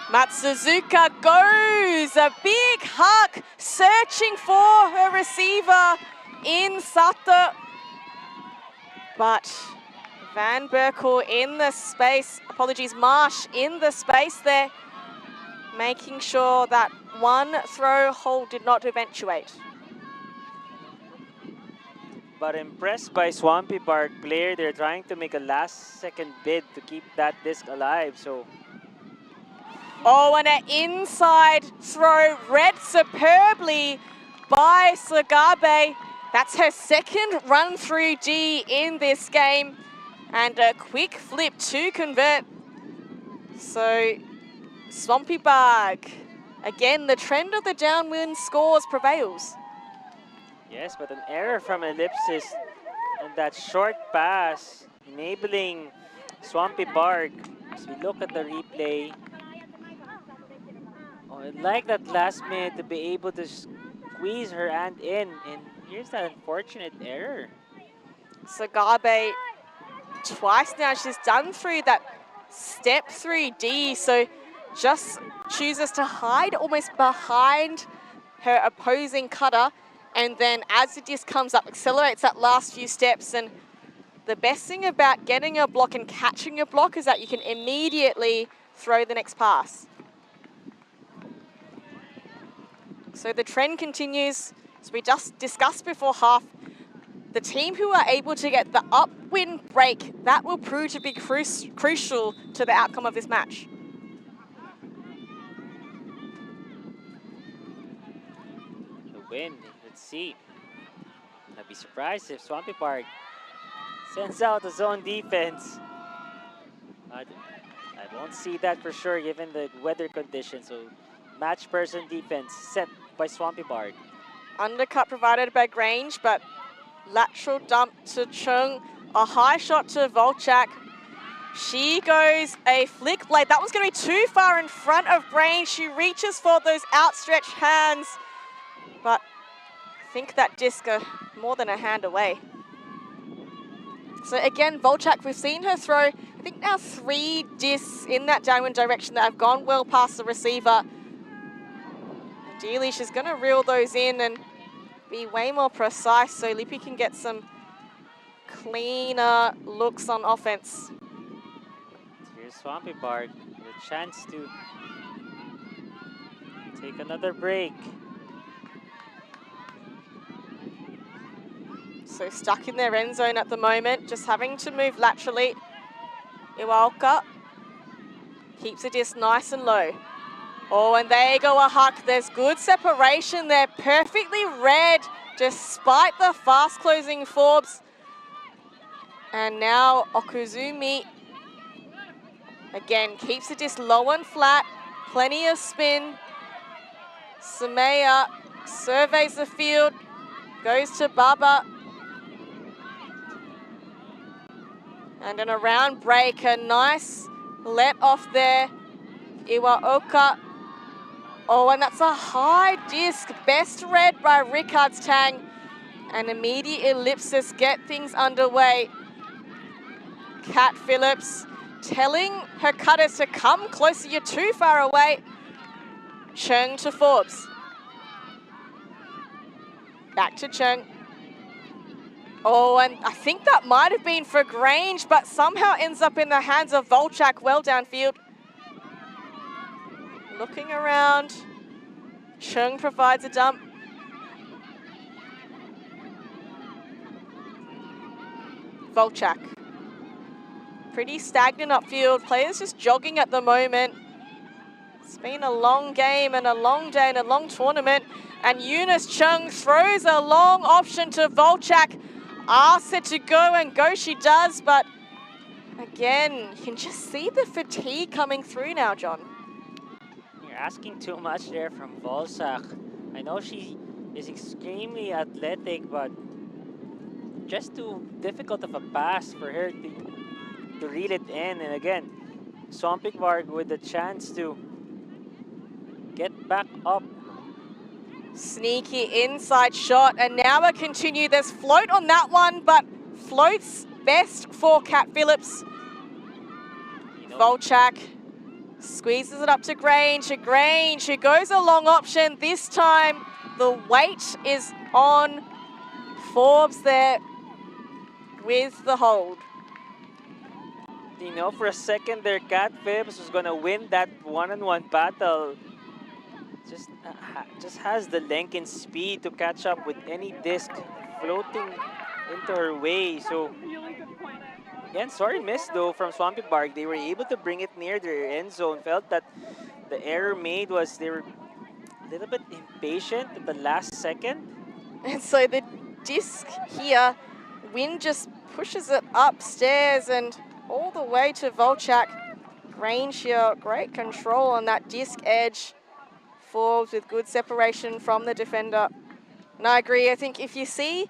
S1: Matsuzuka goes, a big hug, searching for her receiver in Sato. But Van Berkel in the space, Marsh in the space there, making sure that one throw hold did not eventuate.
S2: But impressed by Swampibag player, they're trying to make a last-second bid to keep that disc alive. So,
S1: oh, and an inside throw read superbly by Sagabe. That's her second run through D in this game, and a quick flip to convert. So, Swampibag, again, the trend of the downwind scores prevails.
S2: yes, but an error from Ellipsis and that short pass enabling Swampibag. As we look at the replay, oh, I like that last minute to be able to squeeze her hand in, and here's that unfortunate error.
S1: Sagabe, twice now she's done through that step 3D, so just chooses to hide almost behind her opposing cutter, and then as the disc comes up, accelerates that last few steps. And the best thing about getting a block and catching a block is that you can immediately throw the next pass. So the trend continues. As we just discussed before half, the team who are able to get the upwind break, that will prove to be crucial to the outcome of this match.
S2: The win, let's see. I'd be surprised if Swampibag sends out a zone defense. I won't see that for sure given the weather conditions. So match person defense set by Swampibag.
S1: Undercut provided by Grange, but lateral dump to Chung. A high shot to Volchak. She goes a flick blade. That was going to be too far in front of Grange. She reaches for those outstretched hands, but I think that disc more than a hand away. So again, Volchak, we've seen her throw, I think now 3 discs in that downwind direction that have gone well past the receiver. Ideally, she's going to reel those in and be way more precise so Lippy can get some cleaner looks on offense.
S2: Here's Swampibag with a chance to take another break.
S1: So stuck in their end zone at the moment, just having to move laterally. Iwaoka keeps the disc nice and low. Oh, and there you go, a huck. There's good separation there, perfectly read, despite the fast closing Forbes. And now Okuzumi, again, keeps the disc low and flat, plenty of spin. Sumaya surveys the field, goes to Baba. And an around break, a nice let off there. Iwaoka. Oh, and that's a high disc, best read by Rickards Tang. And immediate ellipsis get things underway. Kat Phillips telling her cutters to come closer, you're too far away. Chung to Forbes. Back to Chung. Oh, and I think that might have been for Grange, but somehow ends up in the hands of Volchak well downfield. Looking around, Chung provides a dump. Volchak. Pretty stagnant upfield, players just jogging at the moment. It's been a long game and a long day and a long tournament. And Eunice Chung throws a long option to Volchak. asks her to go, and go she does, but again, you can just see the fatigue coming through now, John.
S2: You're asking too much there from Volsak. I know she is extremely athletic, but just too difficult of a pass for her to reel it in. And again, Swampikvarg with the chance to get back up.
S1: Sneaky inside shot, and now we continue. There's float on that one, but float's best for Kat Phillips. Volchak squeezes it up to Grange. Grange, who goes a long option. This time, the weight is on Forbes there with the hold.
S2: You know, for a second there, Kat Phillips was gonna win that one-on-one battle. Just has the length and speed to catch up with any disc floating into her way. So again, sorry miss though from Swampikvarg. They were able to bring it near their end zone. Felt that the error made was they were a little bit impatient at the last second.
S1: And so the disc here, wind just pushes it upstairs and all the way to Volchak. Grange here, great control on that disc edge. Forbes with good separation from the defender. And I agree, I think if you see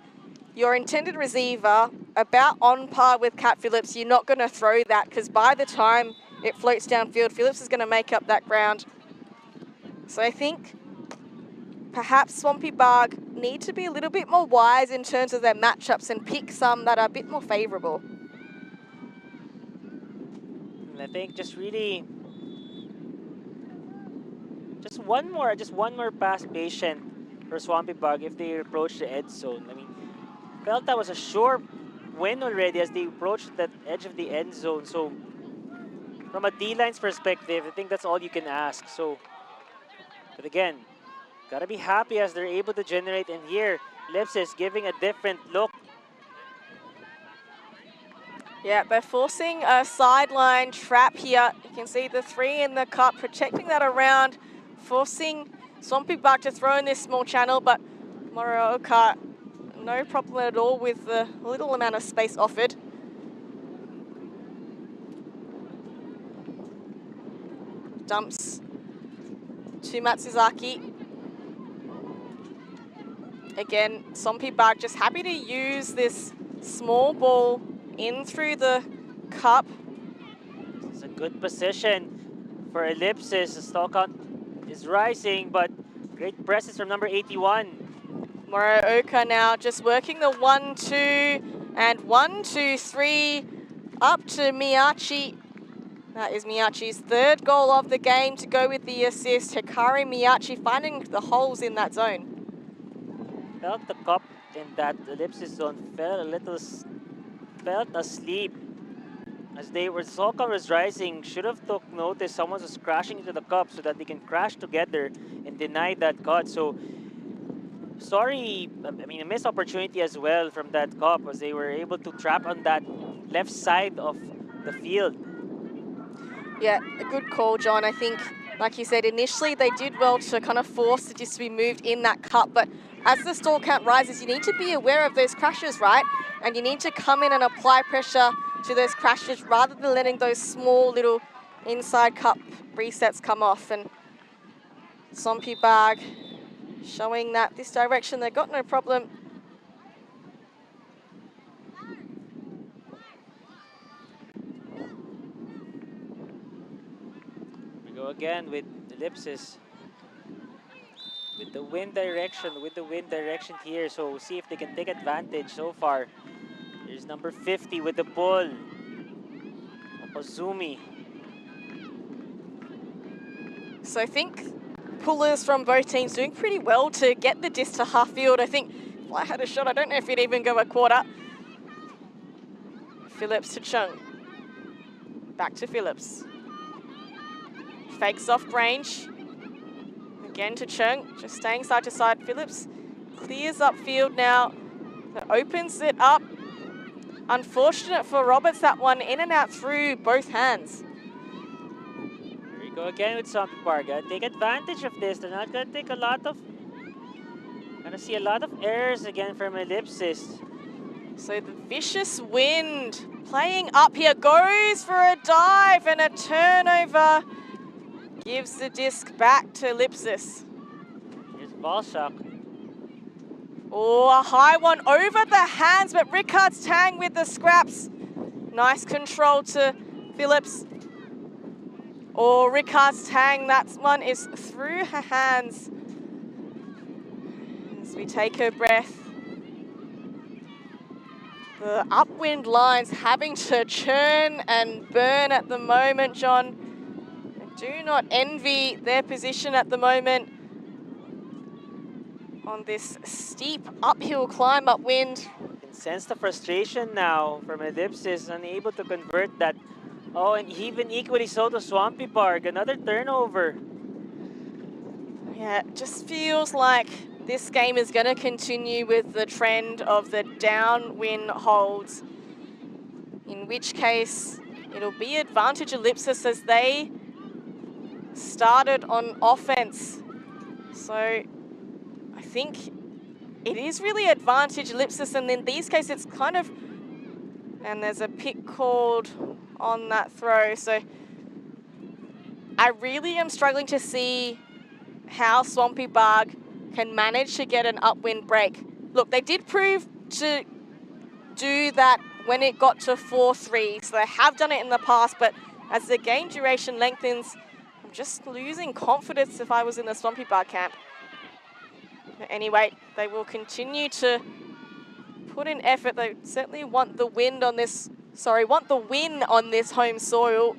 S1: your intended receiver about on par with Kat Phillips, you're not going to throw that, because by the time it floats downfield, Phillips is going to make up that ground. So I think perhaps Swampikvarg need to be a little bit more wise in terms of their matchups and pick some that are a bit more favourable.
S2: I think just really just one more pass patient for Swampikvarg if they approach the edge zone. I mean, felt that was a sure win already as they approached that edge of the end zone. So from a D-line's perspective, I think that's all you can ask. So, but again, gotta be happy as they're able to generate, and here Lipsis giving a different look.
S1: Yeah, they're forcing a sideline trap here. You can see the 3 in the cup, protecting that around, forcing Swampikvarg to throw in this small channel, but Morooka, no problem at all with the little amount of space offered. Dumps to Matsuzaki. Again, Swampikvarg just happy to use this small ball in through the cup.
S2: It's a good position for Ellipsis. The stock count is rising, but great presses from number 81.
S1: Morooka now just working the 1-2 and 1-2-3 up to Miyachi. That is Miyachi's 3rd goal of the game to go with the assist. Hikari Miyachi finding the holes in that zone.
S2: Felt the cup in that Ellipsis zone felt asleep as Solkan was rising. Should have took notice someone was crashing into the cup so that they can crash together and deny that cut. So sorry, I mean a missed opportunity as well from that cup as they were able to trap on that left side of the field.
S1: Yeah, a good call, John. I think, like you said, initially they did well to kind of force the disc to be moved in that cup, but as the stall count rises, you need to be aware of those crashes, right? And you need to come in and apply pressure to those crashes rather than letting those small little inside cup resets come off. And Swampikvarg showing that this direction, they got no problem.
S2: We go again with Ellipsis. With the wind direction here, so we'll see if they can take advantage so far. Here's number 50 with the ball. Ozumi.
S1: So I think pullers from both teams doing pretty well to get the disc to half field. I think if I had a shot, I don't know if it'd even go a quarter. Phillips to Chung. Back to Phillips. Fakes off Grange. Again to Chung, just staying side to side. Phillips clears upfield now. That opens it up. Unfortunate for Roberts, that one in and out through both hands.
S2: Here we go again with Swampikvarg. Take advantage of this. They're not gonna take a lot of, gonna see a lot of errors again from Ellipsis.
S1: So the Vicious Wind playing up here, goes for a dive and a turnover. Gives the disc back to Lipsis.
S2: Here's Balshak.
S1: Oh, a high one over the hands, but Rickards Tang with the scraps. Nice control to Phillips. Oh, Rickards Tang, that one is through her hands. As we take her breath. The upwind lines having to churn and burn at the moment, John. I do not envy their position at the moment on this steep uphill climb upwind.
S2: You can sense the frustration now from Ellipsis, unable to convert that. Oh, and even equally so to Swampy Park, another turnover.
S1: Yeah, it just feels like this game is going to continue with the trend of the downwind holds, in which case it'll be advantage Ellipsis as they started on offense. So I think it is really advantage Ellipsis, and in these cases it's kind of, and there's a pick called on that throw. So I really am struggling to see how Swampy Bug can manage to get an upwind break. Look, they did prove to do that when it got to 4-3, so they have done it in the past, but as the game duration lengthens, I'm just losing confidence if I was in the Swampy Bug camp. But anyway, they will continue to put in effort. They certainly want the win on this home soil.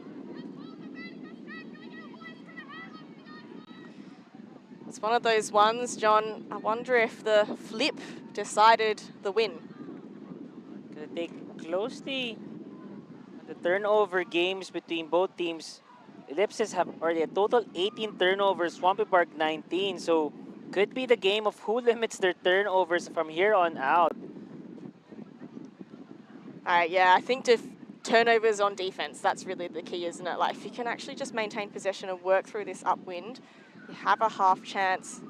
S1: It's one of those ones, John, I wonder if the flip decided the win.
S2: Gonna take closely the turnover games between both teams. Ellipsis have already a total 18 turnovers, Swampy Park 19, so could be the game of who limits their turnovers from here on out.
S1: Yeah, I think turnovers on defense, that's really the key, isn't it? Like, if you can actually just maintain possession and work through this upwind, you have a half chance.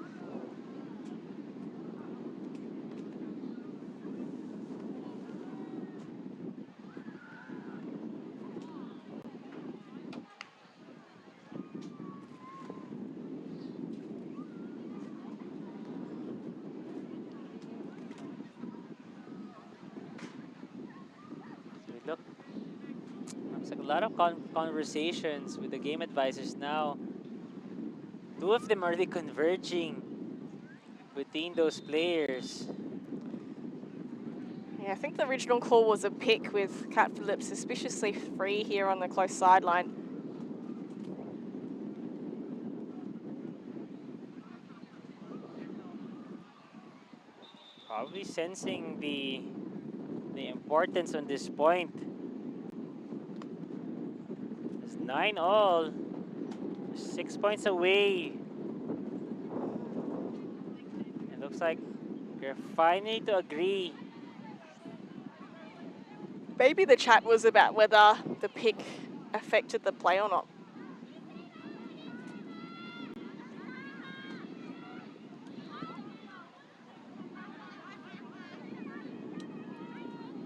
S2: So we look, there's a lot of conversations with the game advisors now. Two of them are really converging between those players.
S1: Yeah, I think the original call was a pick with Cat Phillips suspiciously free here on the close sideline.
S2: Probably sensing the importance on this point. It's 9-all. 6 points away. It looks like we're finally to agree.
S1: Maybe the chat was about whether the pick affected the play or not.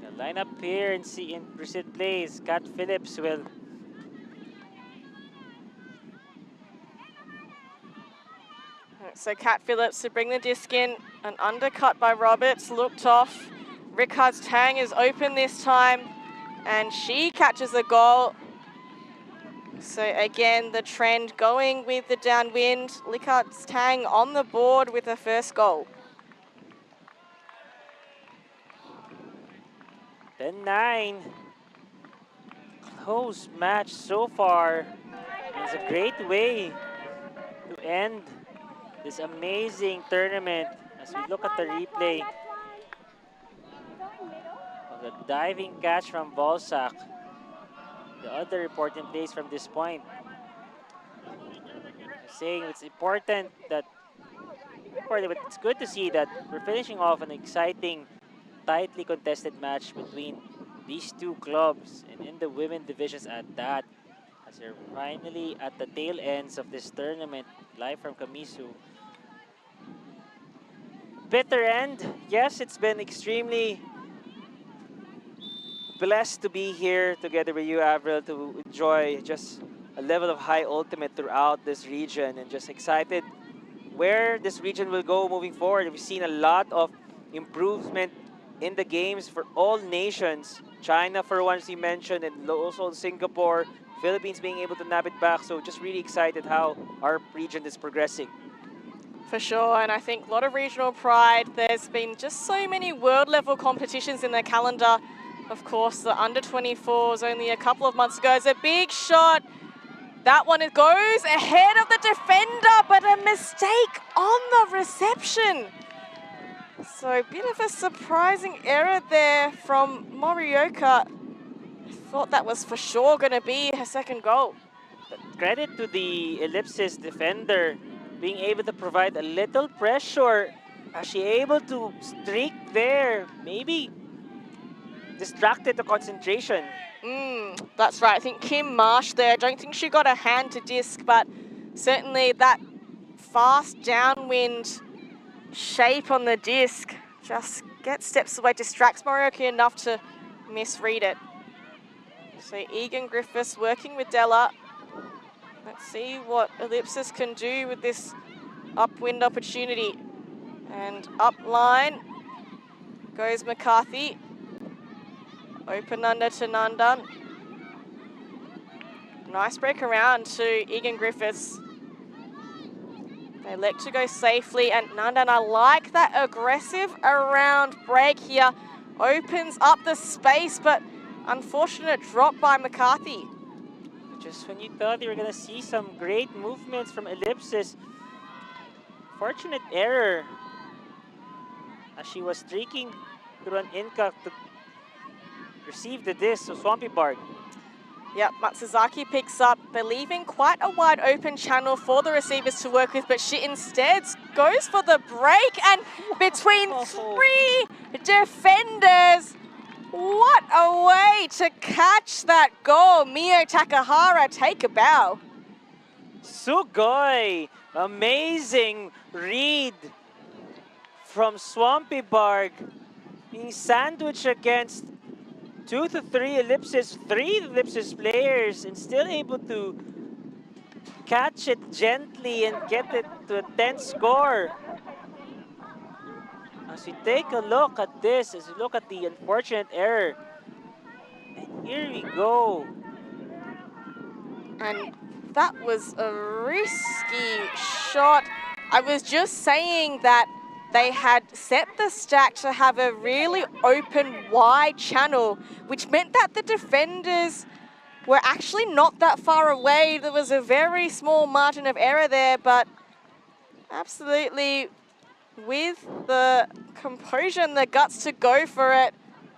S2: The lineup here in Pursuit plays. Cat Phillips will
S1: So Cat Phillips to bring the disc in, an undercut by Roberts, looked off. Rickards Tang is open this time, and she catches the goal. So again, the trend going with the downwind. Rickards Tang on the board with the first goal.
S2: 10-9. Close match so far. It's a great way to end this amazing tournament as we look at the replay of the diving catch from Balzac. The other important plays from this point. Saying it's important that, but it's good to see that we're finishing off an exciting, tightly contested match between these two clubs and in the women divisions at that, as they're finally at the tail ends of this tournament, live from Kamisu. Bitter end, yes, it's been extremely blessed to be here together with you, Avril, to enjoy just a level of high ultimate throughout this region, and just excited where this region will go moving forward. We've seen a lot of improvement in the games for all nations. China, for once you mentioned, and also Singapore, Philippines being able to nab it back. So just really excited how our region is progressing.
S1: For sure, and I think a lot of regional pride. There's been just so many world level competitions in their calendar. Of course, the under 24s only a couple of months ago. It's a big shot. That one, it goes ahead of the defender, but a mistake on the reception. So a bit of a surprising error there from Morioka. I thought that was for sure going to be her second goal.
S2: But credit to the Ellipsis defender being able to provide a little pressure. Is she able to streak there? Maybe distracted the concentration.
S1: That's right. I think Kim Marsh there. I don't think she got a hand to disc, but certainly that fast downwind shape on the disc just gets steps away, distracts Morioka enough to misread it. So Egan Griffiths working with Della. Let's see what Ellipsis can do with this upwind opportunity. And up line goes McCarthy. Open under to Nandan. Nice break around to Egan Griffiths. They let to go safely, and Nandan, I like that aggressive around break here. Opens up the space, but unfortunate drop by McCarthy.
S2: Just when you thought you were going to see some great movements from Ellipsis, fortunate error as she was streaking through an Inca to receive the disc, so Swampy Bark.
S1: Yep, Matsuzaki picks up. They're leaving quite a wide open channel for the receivers to work with, but she instead goes for the break, and between three defenders, what a way to catch that goal. Mio Takahara, take a bow.
S2: Sugoi, amazing read from Swampy Bark, being sandwiched against 2 to 3 Ellipsis, 3 Ellipsis players, and still able to catch it gently and get it to a 10 score. As we take a look at this, as we look at the unfortunate error, and here we go.
S1: And that was a risky shot. I was just saying that they had set the stack to have a really open, wide channel, which meant that the defenders were actually not that far away. There was a very small margin of error there, but absolutely with the composure and the guts to go for it.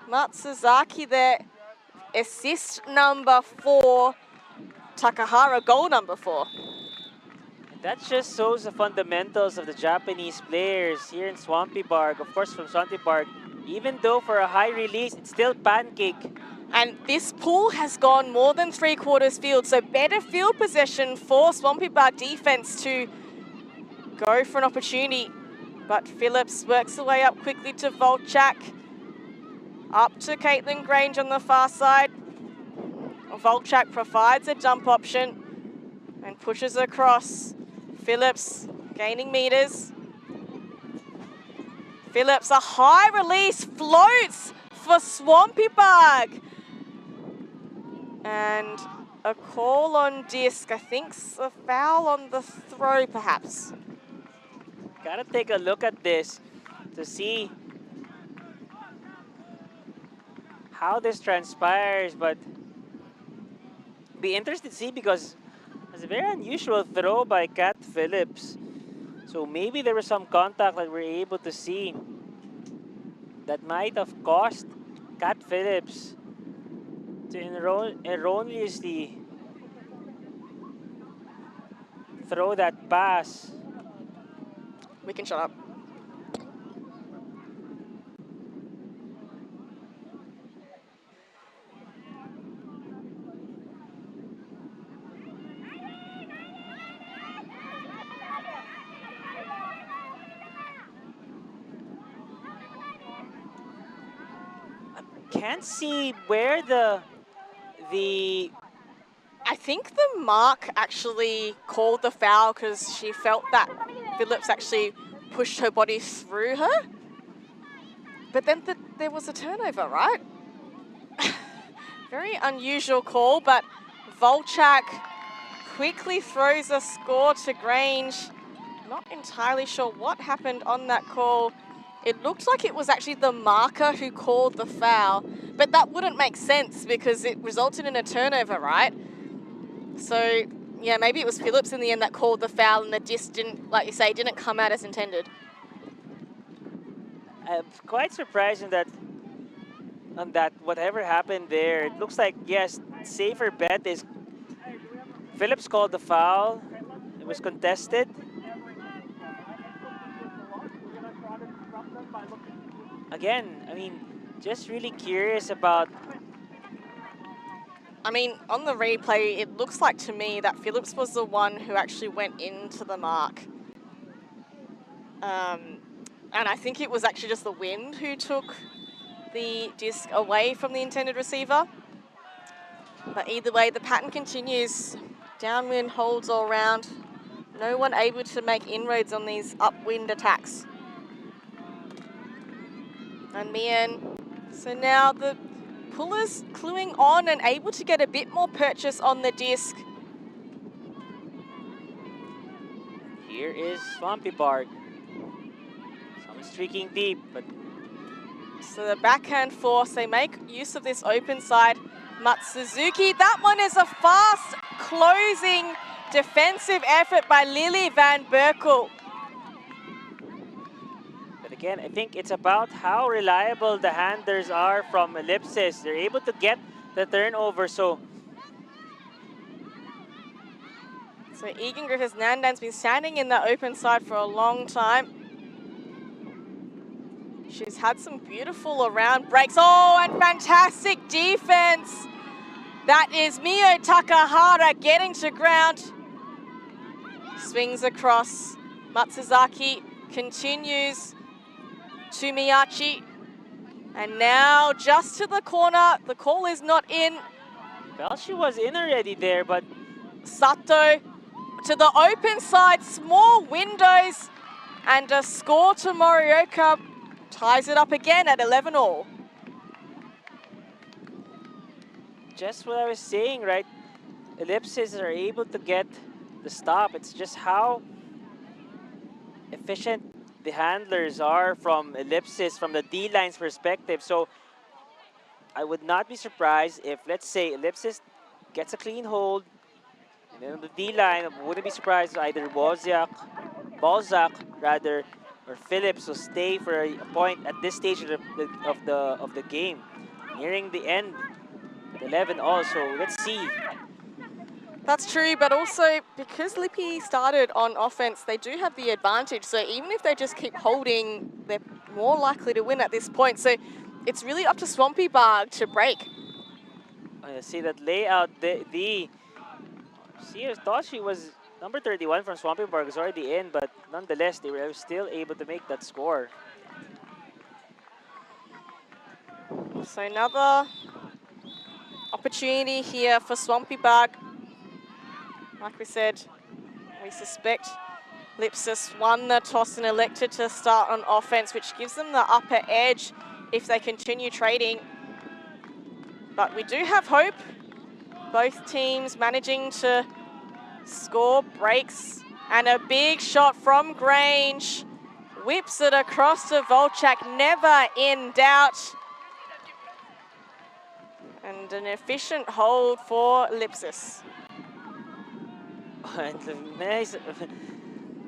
S1: Matsuzaki there, assist number 4. Takahara, goal number 4.
S2: That just shows the fundamentals of the Japanese players here in Swampy Bark. Of course, from Swampy Bark, even though for a high release, it's still pancake.
S1: And this pool has gone more than 3/4 field, so better field possession for Swampy Bark defense to go for an opportunity. But Phillips works her way up quickly to Volchak. Up to Caitlin Grange on the far side. Volchak provides a jump option and pushes across. Phillips gaining meters. Phillips, a high release, floats for Swampy Bark. And a call on disc, I think a foul on the throw perhaps.
S2: Gotta take a look at this to see how this transpires, but be interested to see because it's a very unusual throw by Kat Phillips. So maybe there was some contact that we're able to see that might have caused Kat Phillips to erroneously throw that pass.
S1: We can shut up.
S2: can't see where the
S1: I think the mark actually called the foul because she felt that Phillips actually pushed her body through her. But then there was a turnover, right? Very unusual call, but Volchak quickly throws a score to Grange. Not entirely sure what happened on that call. It looked like it was actually the marker who called the foul, but that wouldn't make sense because it resulted in a turnover, right? So, yeah, maybe it was Phillips in the end that called the foul and the disc didn't, like you say, didn't come out as intended.
S2: I'm quite surprised on that whatever happened there. It looks like, yes, safer bet is Phillips called the foul. It was contested. Again, I mean, just really curious about.
S1: I mean, on the replay, it looks like to me that Phillips was the one who actually went into the mark. And I think it was actually just the wind who took the disc away from the intended receiver. But either way, the pattern continues. Downwind holds all round. No one able to make inroads on these upwind attacks. And Mian, so now the pullers cluing on and able to get a bit more purchase on the disc.
S2: Here is Swampy Bark. Some streaking deep, but
S1: So the backhand force, they make use of this open side. Matsuzuki, that one is a fast closing defensive effort by Lily Van Berkel.
S2: But again, I think it's about how reliable the handlers are from Ellipsis. They're able to get the turnover, so
S1: Egan Griffiths Nandan's been standing in the open side for a long time. She's had some beautiful around breaks. Oh, and fantastic defense. That is Mio Takahara getting to ground. Swings across. Matsuzaki continues to Miyachi. And now just to the corner. The call is not in.
S2: well, she was in already there, but
S1: Sato to the open side, small windows, and a score to Morioka. Ties it up again at 11-all.
S2: just what I was saying, right? Ellipses are able to get the stop. It's just how efficient the handlers are from Ellipsis, from the D-line's perspective. So I would not be surprised if, let's say, Ellipsis gets a clean hold, and then on the D-line, I wouldn't be surprised either Balzac rather, or Phillips will stay for a point at this stage of the game, nearing the end at 11 also. Let's see.
S1: That's true, but also because Lippi started on offense, they do have the advantage. So even if they just keep holding, they're more likely to win at this point. So it's really up to Swampy Barg to break.
S2: I see that layout. I thought she was number 31 from Swampy Park is already in, but nonetheless, they were still able to make that score.
S1: So another opportunity here for Swampy Barg. Like we said, we suspect Lipsis won the toss and elected to start on offense, which gives them the upper edge if they continue trading. But we do have hope. Both teams managing to score breaks, and a big shot from Grange. Whips it across to Volchak, never in doubt. And an efficient hold for Lipsis.
S2: And a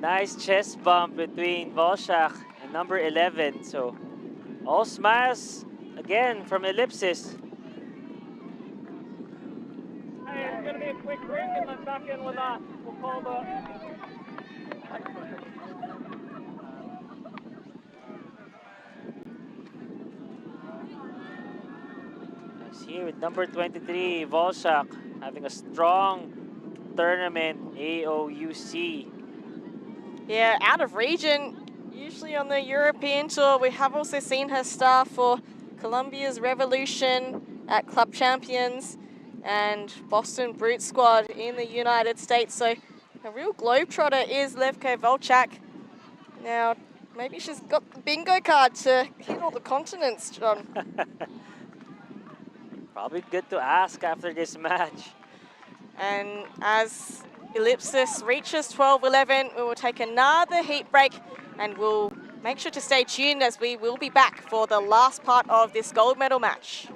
S2: nice chest bump between Volchak and number 11. So all smiles again from Ellipsis.
S3: Hey, it's gonna be a quick break and then back in with we'll call the.
S2: Here with number 23, Volchak, having a strong tournament, AOUC.
S1: Yeah, out of region, usually on the European tour. We have also seen her star for Colombia's Revolution at Club Champions, and Boston Brute Squad in the United States. So a real globetrotter is Levko Volchak. Now, maybe she's got the bingo card to hit all the continents, John.
S2: Probably good to ask after this match.
S1: And as Ellipsis reaches 12:11, we will take another heat break, and we'll make sure to stay tuned as we will be back for the last part of this gold medal match.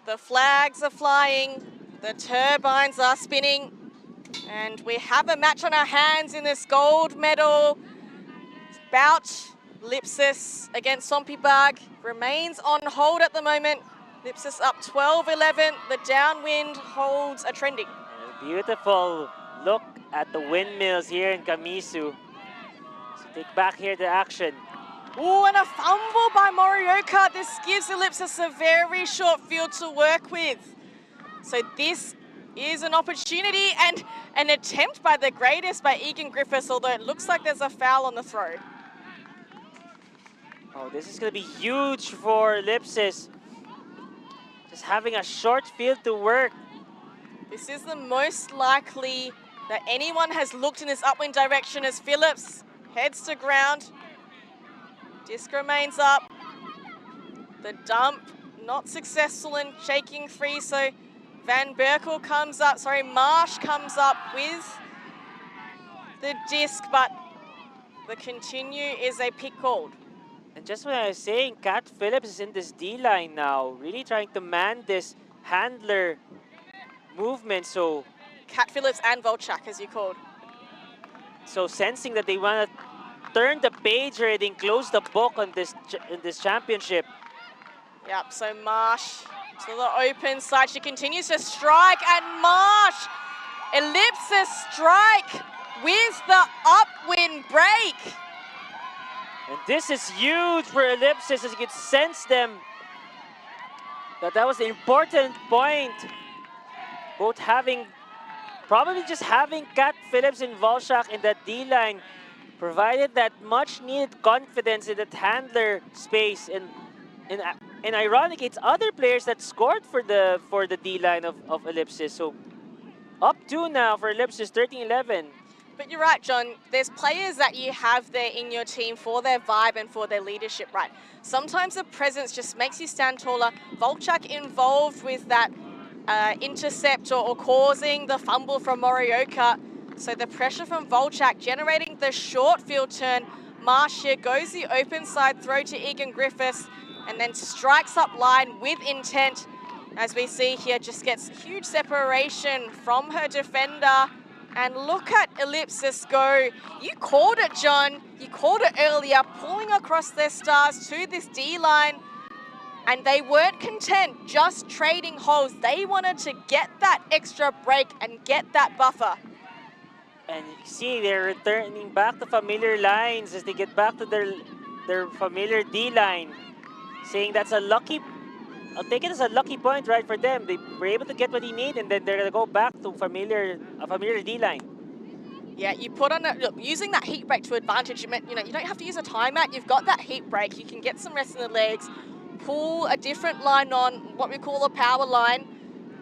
S1: The flags are flying, the turbines are spinning, and we have a match on our hands in this gold medal bout. Ellipsis against Sompiberg remains on hold at the moment. Ellipsis up 12-11. The downwind holds are trending.
S2: A beautiful look at the windmills here in Kamisu. So take back here the action.
S1: Ooh, and a fumble by Morioka. This gives Ellipsis a very short field to work with. So this is an opportunity and an attempt by the greatest, by Egan Griffiths, although it looks like there's a foul on the throw.
S2: Oh, this is going to be huge for Ellipsis. Just having a short field to work.
S1: This is the most likely that anyone has looked in this upwind direction as Phillips heads to ground. Disc remains up. The dump not successful in shaking free, so Van Berkel comes up, Marsh comes up with the disc, but the continue is a pick called.
S2: And just what I was saying, Kat Phillips is in this D-line now, really trying to man this handler movement, so...
S1: Kat Phillips and Volchak, as you called.
S2: So sensing that they want to turn the page already and close the book on this championship.
S1: Yep, so Marsh to the open side. She continues to strike, and Marsh, Ellipsis strike with the upwind break.
S2: And this is huge for Ellipsis, as you can sense them. That was an important point. Both having, probably just having Kat Phillips and Volchak in that D-line provided that much needed confidence in that handler space. And ironically, it's other players that scored for the D-line of Ellipsis. So up 2 now for Ellipsis, 13-11.
S1: But you're right, John. There's players that you have there in your team for their vibe and for their leadership, right? Sometimes the presence just makes you stand taller. Volchak involved with that intercept or causing the fumble from Morioka. So the pressure from Volchak generating the short field turn. Marcia goes the open side throw to Egan Griffiths and then strikes up line with intent. As we see here, just gets huge separation from her defender. And look at Ellipsis go. You called it, John. You called it earlier, pulling across their stars to this D-line. And they weren't content just trading holes. They wanted to get that extra break and get that buffer.
S2: And you see they're returning back to familiar lines as they get back to their familiar D-line. Saying that's a lucky, I'll take it as a lucky point, right, for them. They were able to get what they need, and then they're gonna go back to a familiar D-line.
S1: Yeah, you put on look, using that heat break to advantage. You know, you don't have to use a timeout. You've got that heat break. You can get some rest in the legs, pull a different line on, what we call a power line,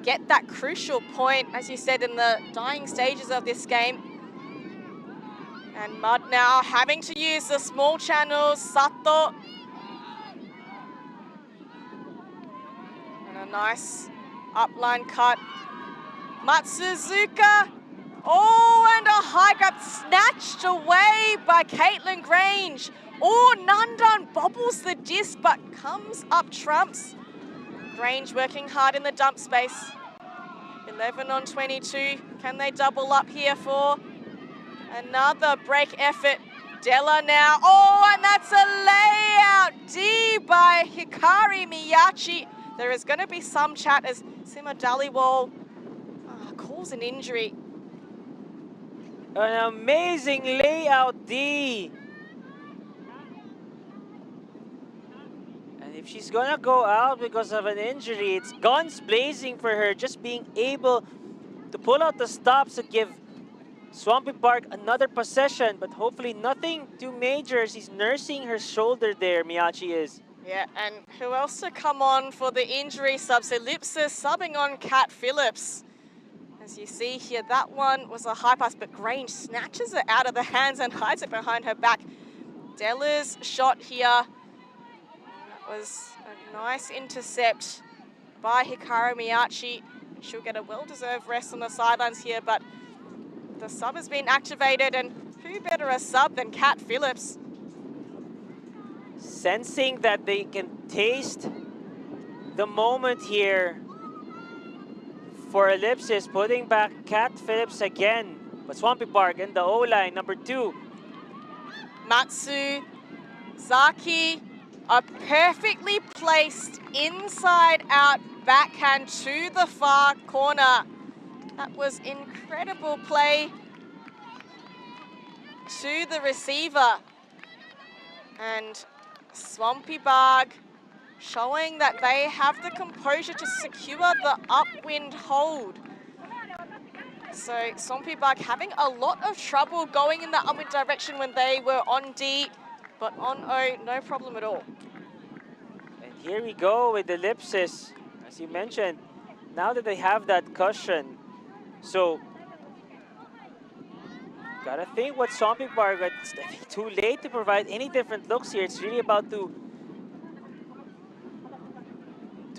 S1: get that crucial point, as you said, in the dying stages of this game. And Mud now having to use the small channels. Sato. And a nice upline cut. Matsuzuka. Oh, and a high grab snatched away by Caitlin Grange. Oh, Nandan bobbles the disc, but comes up trumps. Grange working hard in the dump space. 11 on 22. Can they double up here for another break effort? Della now. Oh, and that's a layout D by Hikari Miyachi. There is going to be some chat as Sima Dhaliwal calls an injury.
S2: An amazing layout D. And if she's gonna go out because of an injury, it's guns blazing for her. Just being able to pull out the stops to give Swampy Park another possession, but hopefully nothing too major. She's nursing her shoulder there, Miyachi is.
S1: Yeah, and who else to come on for the injury subs? Ellipsis subbing on Kat Phillips. As you see here, that one was a high pass, but Grange snatches it out of the hands and hides it behind her back. Della's shot here. That was a nice intercept by Hikaru Miyachi. She'll get a well-deserved rest on the sidelines here, but the sub has been activated, and who better a sub than Kat Phillips?
S2: Sensing that they can taste the moment here for Ellipsis, putting back Kat Phillips again. But Swampy Park in the O-line, number 2.
S1: Matsuzaki, a perfectly placed inside-out backhand to the far corner. That was incredible play to the receiver. And Swampy Bug showing that they have the composure to secure the upwind hold. So Swampy Bug having a lot of trouble going in the upwind direction when they were on D, but on O, no problem at all.
S2: And here we go with Ellipsis, as you mentioned, now that they have that cushion. So, gotta think what Swampy Park, it's I think too late to provide any different looks here. It's really about to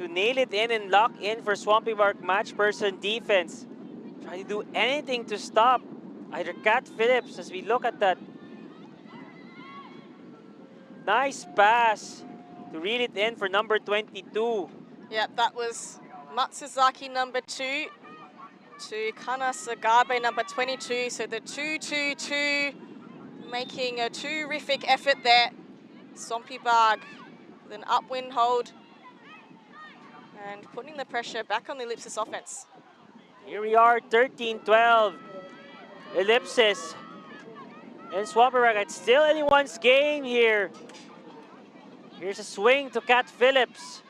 S2: nail it in and lock in for Swampy Park match person defense. Try to do anything to stop either Kat Phillips as we look at that. Nice pass to reel it in for number 22.
S1: Yeah, that was Matsuzaki number 2 to Kana Sagabe number 22. So the 2-2-2 making a terrific effort there. Swampy Bug with an upwind hold and putting the pressure back on the Ellipsis offense.
S2: Here we are, 13-12. Ellipsis and Swampy Park. It's still anyone's game here. Here's a swing to Kat Phillips.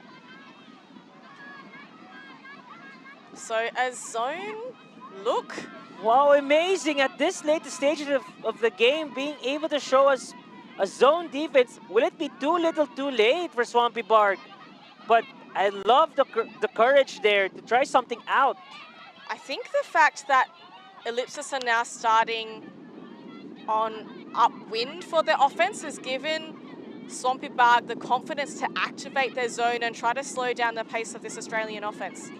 S1: So a zone look.
S2: Wow, amazing at this late stage of the game, being able to show us a zone defense. Will it be too little too late for Swampy Park? But I love the courage there to try something out.
S1: I think the fact that Ellipsis are now starting on upwind for their offense has given Swampy Bug the confidence to activate their zone and try to slow down the pace of this Australian offense.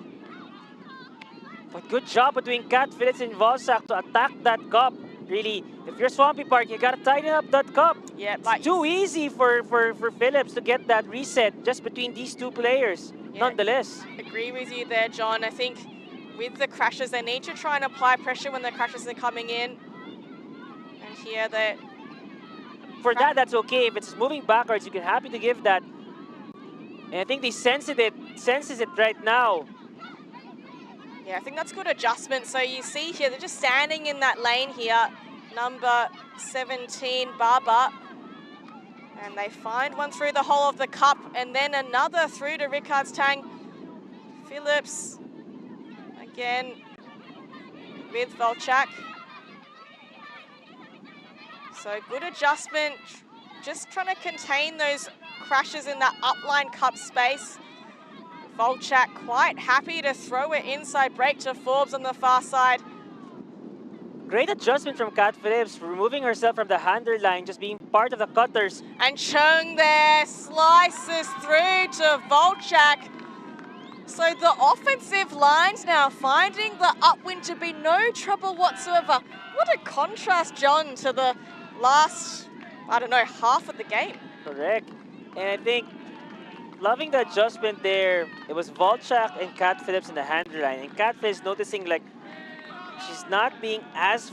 S2: But good job between Cat Phillips and Volsak to attack that cup. Really, if you're Swampy Park, you gotta tighten up that cup.
S1: Yeah,
S2: It's too easy for Phillips to get that reset just between these two players, nonetheless.
S1: Agree with you there, John. I think with the crashes, they need to try and apply pressure when the crashes are coming in. And here they...
S2: For that, that's okay. If it's moving backwards, you can happy to give that. And I think they senses it right now.
S1: Yeah, I think that's good adjustment. So you see here, they're just standing in that lane here. Number 17, Baba. And they find one through the hole of the cup and then another through to Ricard's Tang. Phillips, again, with Volchak. So good adjustment, just trying to contain those crashes in that upline cup space. Volchak quite happy to throw it inside break to Forbes on the far side.
S2: Great adjustment from Cat Phillips, removing herself from the hander line, just being part of the cutters.
S1: And Chung there slices through to Volchak. So the offensive lines now finding the upwind to be no trouble whatsoever. What a contrast, John, to the last, I don't know, half of the game.
S2: Correct. And I think, loving the adjustment there, it was Volchak and Cat Phillips in the hander line. And Cat Phillips noticing like she's not being as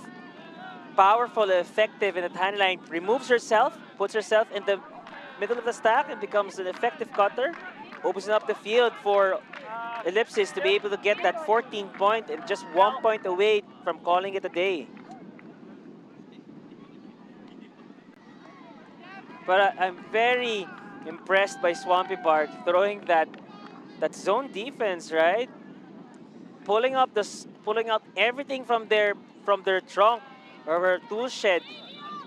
S2: powerful and effective in the hand line, removes herself, puts herself in the middle of the stack and becomes an effective cutter, opens up the field for Ellipsis to be able to get that 14 point and just 1 point away from calling it a day. But I'm very impressed by Swampy Park throwing that zone defense, right? Pulling out everything from their trunk or their tool shed.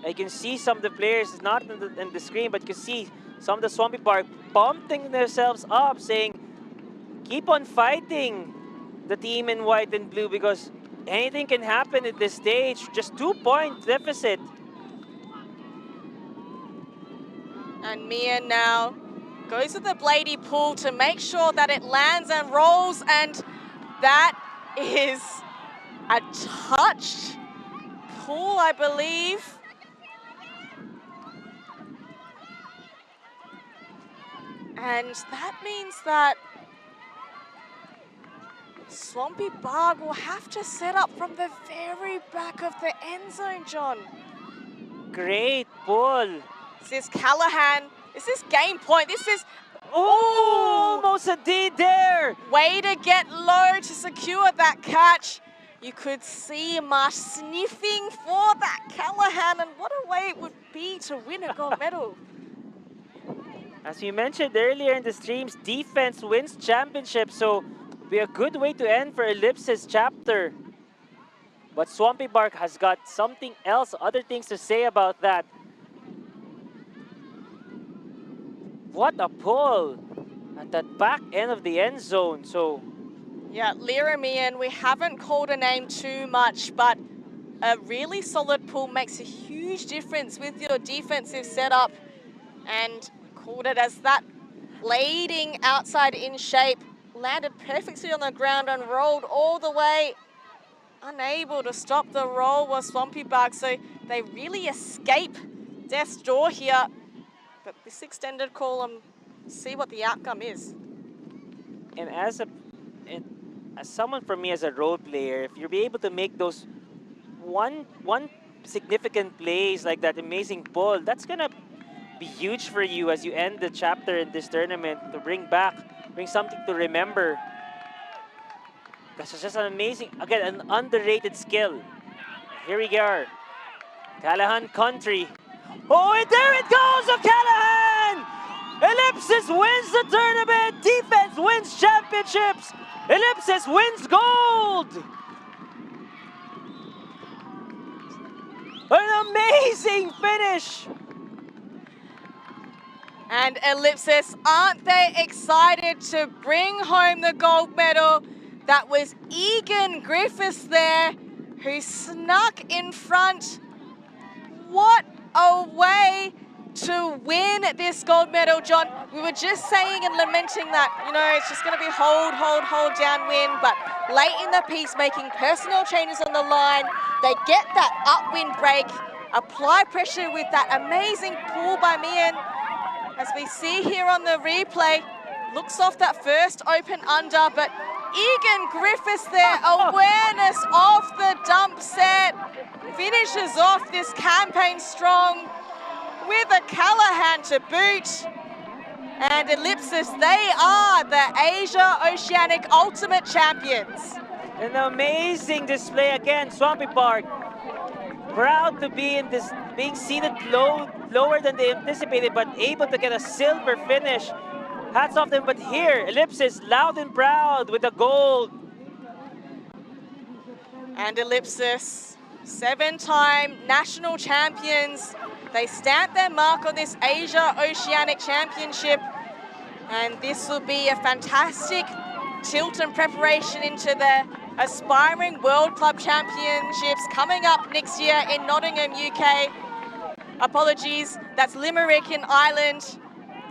S2: You can see some of the players, not in the screen, but you can see some of the Swampy Park pumping themselves up, saying, keep on fighting the team in white and blue because anything can happen at this stage. Just 2 point deficit.
S1: And Mia now goes with the bladey pull to make sure that it lands and rolls, and that is a touched pull, I believe. And that means that Swampy Barg will have to set up from the very back of the end zone, John.
S2: Great pull.
S1: This is Callahan. This is game point. This is...
S2: Oh, almost a D there.
S1: Way to get low to secure that catch. You could see Marsh sniffing for that Callahan, and what a way it would be to win a gold medal.
S2: As we mentioned earlier in the streams, defense wins championships, so be a good way to end for Ellipsis chapter. But Swampy Bark has got something else, other things to say about that. What a pull at that back end of the end zone. So
S1: yeah, Lyra Mian, we haven't called a name too much, but a really solid pull makes a huge difference with your defensive setup, and called it as that blading outside in shape, landed perfectly on the ground and rolled all the way. Unable to stop the roll was Swampy Bug, so they really escape death's door here. But this extended call, see what the outcome is.
S2: And as someone for me as a role player, if you'll be able to make those one significant plays like that amazing pull, that's gonna be huge for you as you end the chapter in this tournament to bring something to remember. That's just an amazing, again, an underrated skill. Here we go. Callahan Country. Oh, and there it goes of Callahan! Ellipsis wins the tournament. Defense wins championships. Ellipsis wins gold. An amazing finish.
S1: And Ellipsis, aren't they excited to bring home the gold medal? That was Egan Griffiths there, who snuck in front. What a way to win this gold medal, John. We were just saying and lamenting that, you know, it's just going to be hold, hold, hold down win, but late in the piece, making personal changes on the line, they get that upwind break, apply pressure with that amazing pull by Mian. As we see here on the replay, looks off that first open under, but Egan Griffiths there, awareness of the dump set, finishes off this campaign strong with a Callahan to boot. And Ellipsis, they are the Asia Oceanic Ultimate Champions.
S2: An amazing display again, Swampy Park. Proud to be in this, being seated lower than they anticipated, but able to get a silver finish. Hats off them, but here, Ellipsis, loud and proud with the gold.
S1: And Ellipsis, 7-time national champions. They stamp their mark on this Asia Oceanic Championship. And this will be a fantastic tilt and preparation into the aspiring World Club Championships coming up next year in Nottingham, UK. Apologies, that's Limerick in Ireland.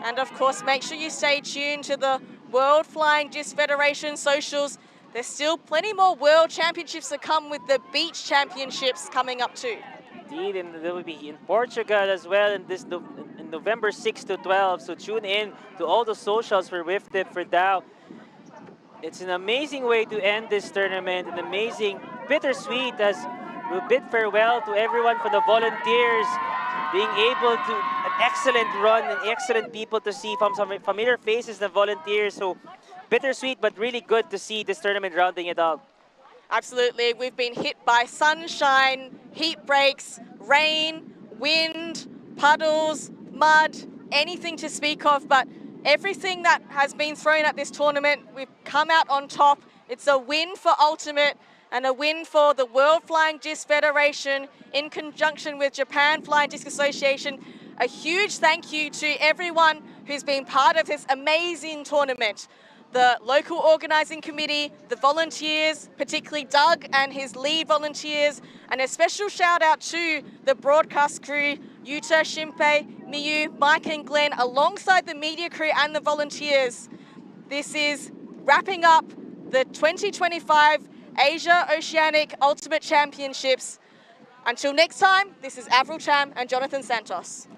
S1: And of course, make sure you stay tuned to the World Flying Disc Federation socials. There's still plenty more World Championships to come with the Beach Championships coming up too.
S2: Indeed, and they will be in Portugal as well in November 6 to 12. So tune in to all the socials for WIFTIP, for Dow. It's an amazing way to end this tournament, an amazing, bittersweet, as we bid farewell to everyone for the volunteers, being able to, an excellent run and excellent people to see, from some familiar faces, the volunteers. So bittersweet, but really good to see this tournament rounding it up.
S1: Absolutely, we've been hit by sunshine, heat breaks, rain, wind, puddles, mud, anything to speak of, but everything that has been thrown at this tournament, we've come out on top. It's a win for Ultimate and a win for the World Flying Disc Federation in conjunction with Japan Flying Disc Association. A huge thank you to everyone who's been part of this amazing tournament. The local organizing committee, the volunteers, particularly Doug and his lead volunteers, and a special shout out to the broadcast crew, Yuta, Shinpei, Miyu, Mike and Glenn, alongside the media crew and the volunteers. This is wrapping up the 2025 Asia Oceanic Ultimate Championships. Until next time, this is Avril Cham and Jonathan Santos.